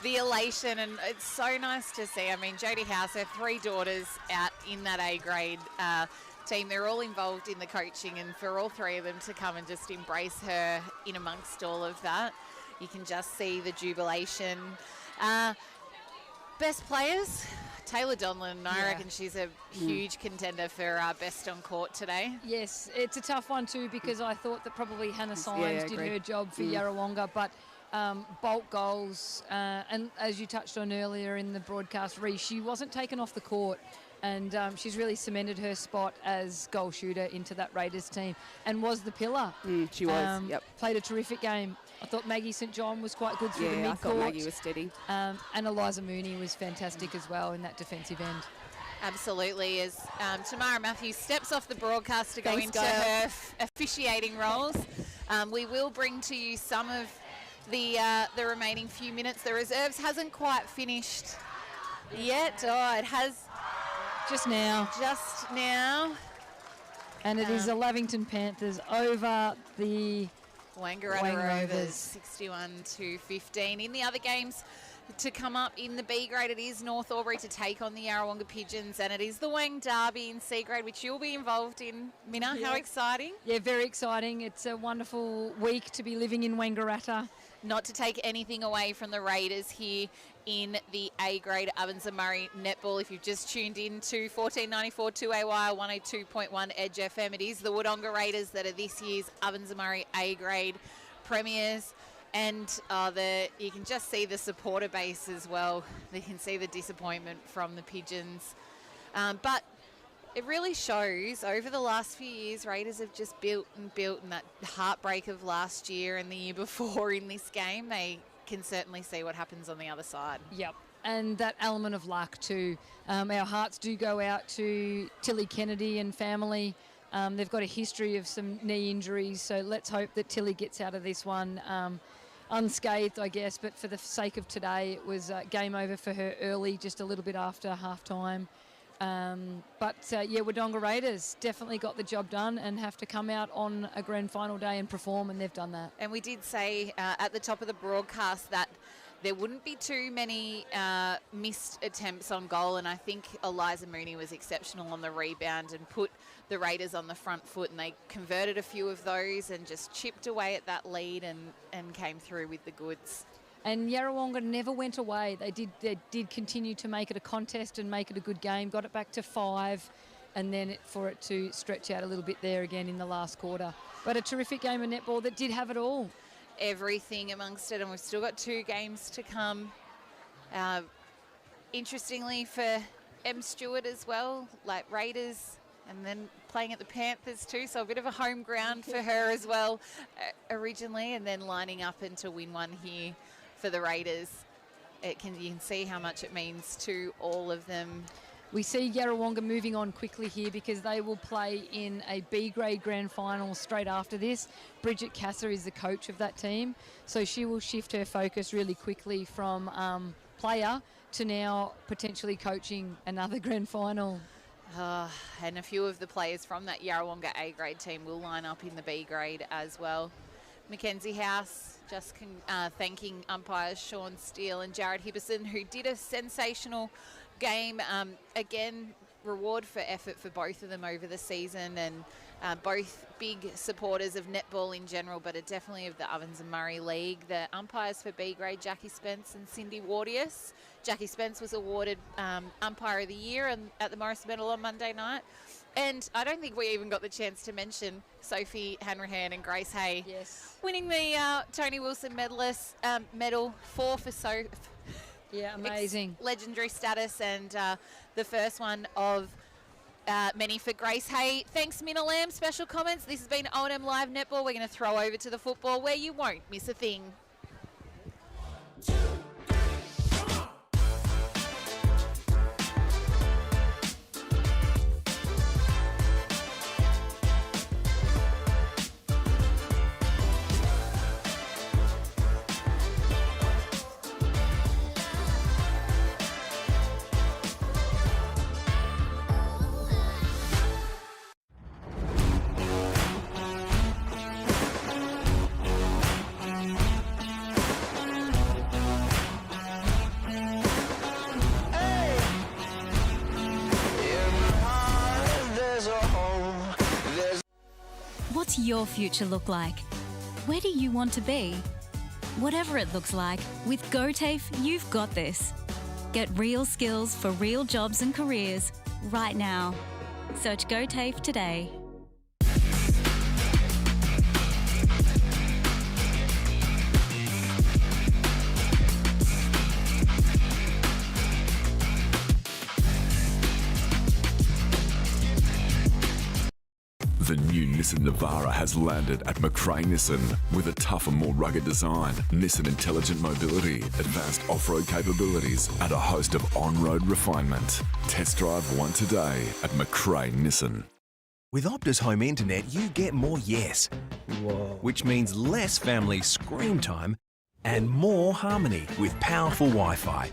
Speaker 1: the elation, and it's so nice to see. I mean, Jodie House, her 3 daughters out in that A-grade team. They're all involved in the coaching, and for all 3 of them to come and just embrace her in amongst all of that, you can just see the jubilation. Best players, Taylor Donlan. I reckon she's a huge contender for best on court today.
Speaker 3: Yes, it's a tough one too, because I thought that probably Hannah Symes did her job for Yarrawonga, but bulk goals, and as you touched on earlier in the broadcast, Ree, she wasn't taken off the court, and she's really cemented her spot as goal shooter into that Raiders team and was the pillar.
Speaker 2: She was,
Speaker 3: Played a terrific game. I thought Maggie St John was quite good through the mid-court.
Speaker 2: I thought Maggie was steady.
Speaker 3: And Eliza Mooney was fantastic as well in that defensive end.
Speaker 1: Absolutely, as Tamara Matthews steps off the broadcast to go
Speaker 2: Thanks,
Speaker 1: into
Speaker 2: Gail.
Speaker 1: her officiating roles. We will bring to you some of the remaining few minutes. The reserves hasn't quite finished yet. Oh, it has
Speaker 3: just now. And it is the Lavington Panthers over the
Speaker 1: Wangaratta Rovers, 61-15. In the other games to come up in the B grade, it is North Albury to take on the Yarrawonga Pigeons, and it is the Wang Derby in C grade, which you'll be involved in. Minna, how exciting?
Speaker 3: Yeah, very exciting. It's a wonderful week to be living in Wangaratta.
Speaker 1: Not to take anything away from the Raiders here in the A-grade Ovens and Murray Netball. If you've just tuned in to 1494 2AY 102.1 Edge FM, it is the Wodonga Raiders that are this year's Ovens and Murray A-grade premiers. And you can just see the supporter base as well. You can see the disappointment from the Pigeons. But it really shows over the last few years, Raiders have just built, and that heartbreak of last year and the year before in this game, they can certainly see what happens on the other side.
Speaker 3: Yep. And that element of luck too. Our hearts do go out to Tilly Kennedy and family. They've got a history of some knee injuries, so let's hope that Tilly gets out of this one unscathed, I guess. But for the sake of today, it was game over for her early, just a little bit after half-time. Wodonga Raiders definitely got the job done and have to come out on a grand final day and perform, and they've done that.
Speaker 1: And we did say at the top of the broadcast that there wouldn't be too many missed attempts on goal, and I think Eliza Mooney was exceptional on the rebound and put the Raiders on the front foot, and they converted a few of those and just chipped away at that lead and came through with the goods.
Speaker 3: And Yarrawonga never went away. They did continue to make it a contest and make it a good game. Got it back to 5, and then for it to stretch out a little bit there again in the last quarter. But a terrific game of netball that did have it all.
Speaker 1: Everything amongst it, and we've still got 2 games to come. Interestingly for M. Stewart as well, like Raiders, and then playing at the Panthers too, so a bit of a home ground for her as well originally, and then lining up and to win one here for the Raiders. You can see how much it means to all of them.
Speaker 3: We see Yarrawonga moving on quickly here because they will play in a B-grade grand final straight after this. Bridget Kasser is the coach of that team, so she will shift her focus really quickly from player to now potentially coaching another grand final.
Speaker 1: And a few of the players from that Yarrawonga A-grade team will line up in the B-grade as well. Mackenzie House just thanking umpires Sean Steele and Jared Hibberson, who did a sensational game. Again, reward for effort for both of them over the season, and both big supporters of netball in general, but are definitely of the Ovens and Murray League. The umpires for B grade, Jackie Spence and Cindy Wardius. Jackie Spence was awarded Umpire of the Year at the Morris Medal on Monday night. And I don't think we even got the chance to mention Sophie Hanrahan and Grace Hay winning the Tony Wilson medal, 4 for Sophie.
Speaker 3: Yeah, amazing.
Speaker 1: Legendary status, and the first one of many for Grace Hay. Thanks, Minna Lamb. Special comments. This has been O&M Live Netball. We're going to throw over to the football where you won't miss a thing.
Speaker 5: What's your future look like? Where do you want to be? Whatever it looks like, with GOTAFE, you've got this. Get real skills for real jobs and careers right now. Search GOTAFE today.
Speaker 6: The new Nissan Navara has landed at McRae Nissan with a tougher, more rugged design, Nissan intelligent mobility, advanced off-road capabilities, and a host of on-road refinement. Test drive one today at McRae Nissan.
Speaker 7: With Optus Home Internet, you get more yes. Which means less family screen time and more harmony with powerful Wi-Fi.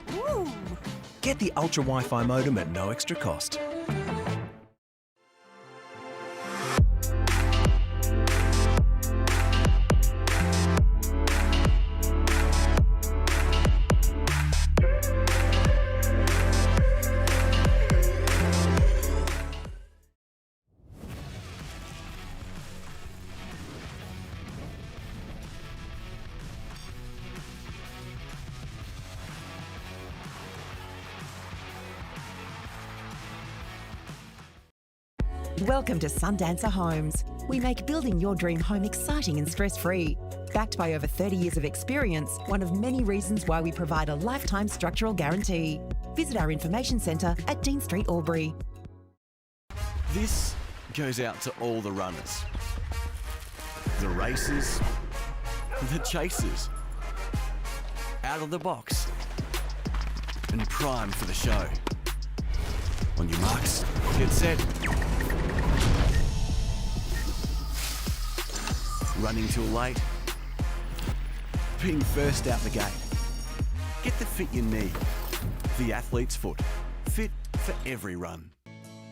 Speaker 7: Get the Ultra Wi-Fi modem at no extra cost.
Speaker 8: Welcome to Sundancer Homes. We make building your dream home exciting and stress-free. Backed by over 30 years of experience, one of many reasons why we provide a lifetime structural guarantee. Visit our information centre at Dean Street, Albury.
Speaker 9: This goes out to all the runners, the racers, the chasers, out of the box, and primed for the show. On your marks, get set. Running too late. Being first out the gate. Get the fit you need. The Athlete's Foot. Fit for every run.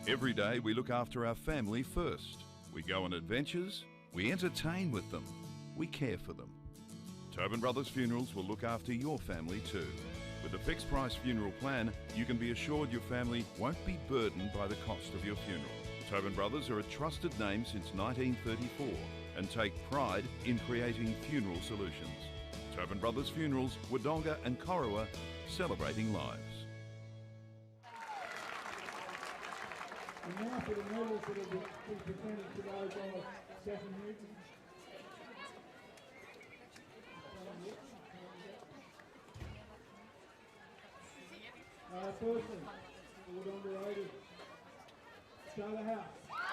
Speaker 10: Every day we look after our family first. We go on adventures, we entertain with them, we care for them. Tobin Brothers Funerals will look after your family too. With a fixed price funeral plan, you can be assured your family won't be burdened by the cost of your funeral. Tobin Brothers are a trusted name since 1934 and take pride in creating funeral solutions. Tobin Brothers Funerals, Wodonga and Corowa, celebrating lives.
Speaker 4: And now for the medals that will be presented today by Stephen Newton. Firstly, Wodonga Raiders, Charlotte House.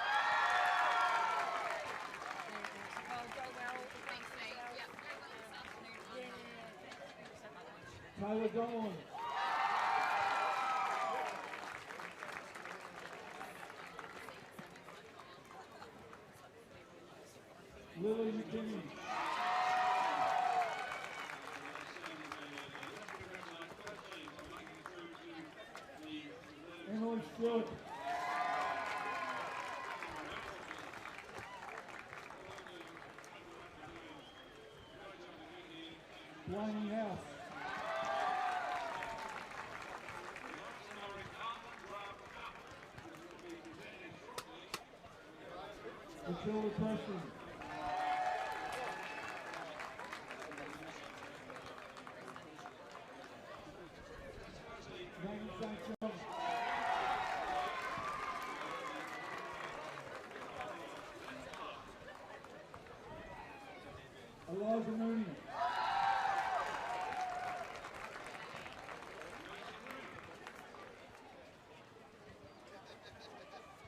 Speaker 4: Taylor Dolan. Lily McKinney. Emily Stewart. Blaney House. Matilda Preston. Megan St. John. Eliza Mooney.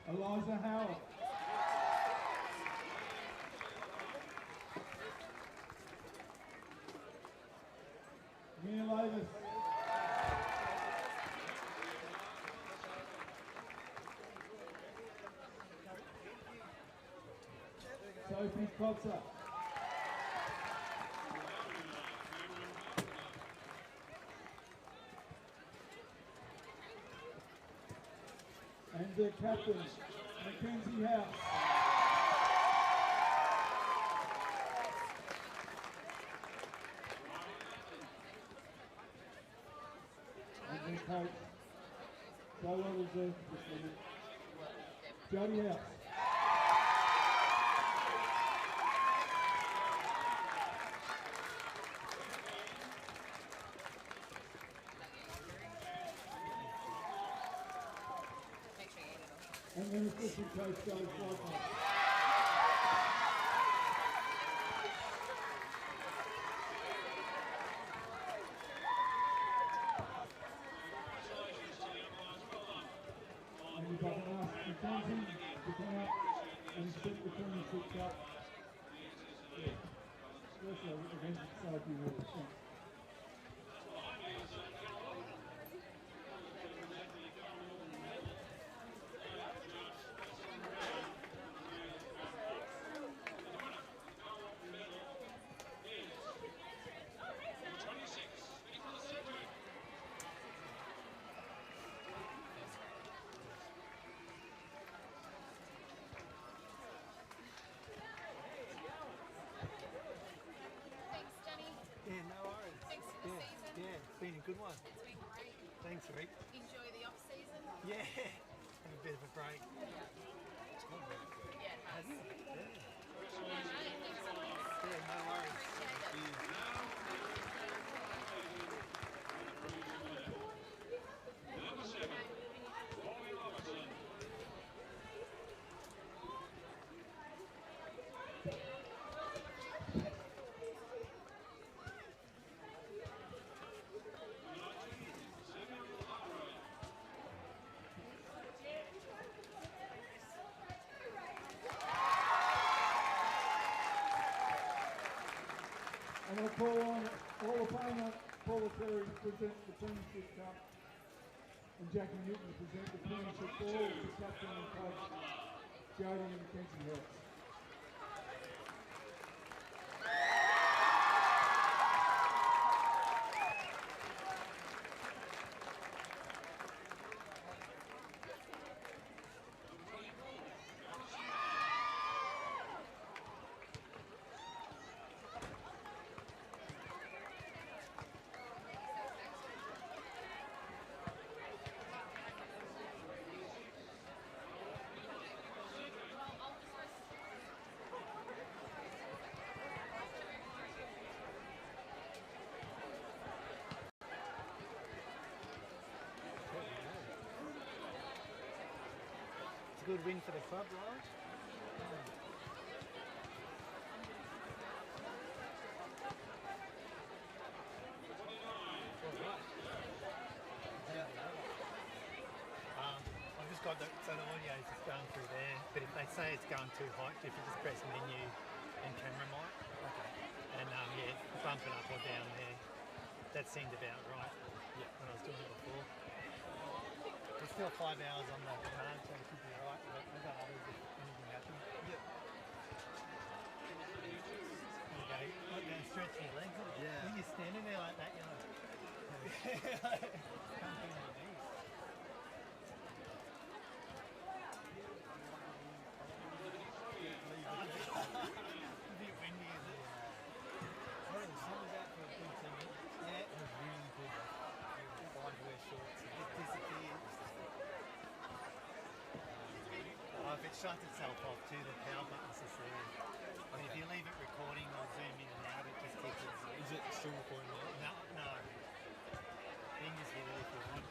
Speaker 4: Eliza Howard. Mia Lavis. Sophie Kotzer. And their captain, Mackenzie House. And their coach, so well deserved this minute, Jodie House. And then assistant coach, Joe Flogman. And we've got to ask Mackenzie to come up and set the premiership cup. Special event society rules.
Speaker 12: Yeah, no worries.
Speaker 13: Thanks for the season.
Speaker 12: Yeah, it's been a good one.
Speaker 13: It's been great.
Speaker 12: Thanks, Rick.
Speaker 13: Enjoy the off season.
Speaker 12: Yeah, have a bit of a break.
Speaker 13: Yeah, it has.
Speaker 12: Yeah.
Speaker 13: Yeah, mate, thanks so much.
Speaker 12: Yeah, no worries.
Speaker 13: Appreciate it.
Speaker 4: I'm going to call on all opponent, Paula Terry to present the Premiership Cup and Jackie Newton to present the Premiership Ball to captain and coach Jodie and Mackenzie House.
Speaker 12: Good win for the club, right? I've just got so the audio is just going through there, but if they say it's going too hot, if you just press menu and camera mic, okay. And yeah, bump it up or down there. that seemed about right when I was doing it before. There's still 5 hours on the command, so it should be alright, but I've got others if anything happens. Yep. There you go. Not going to stretch your legs. Yeah. When you're standing there like that, you're like... Can't feel your knees. A bit windy, isn't it? Oh, the sun was out for a good 10 minutes. Yeah, it was really good. Why wear shorts? It disappeared. Oh, if it shuts itself off too, the power button's just there. I mean, if you leave it recording or zoom in and out, it just keeps it. Is it still recording now? No. You can just hit it if you want.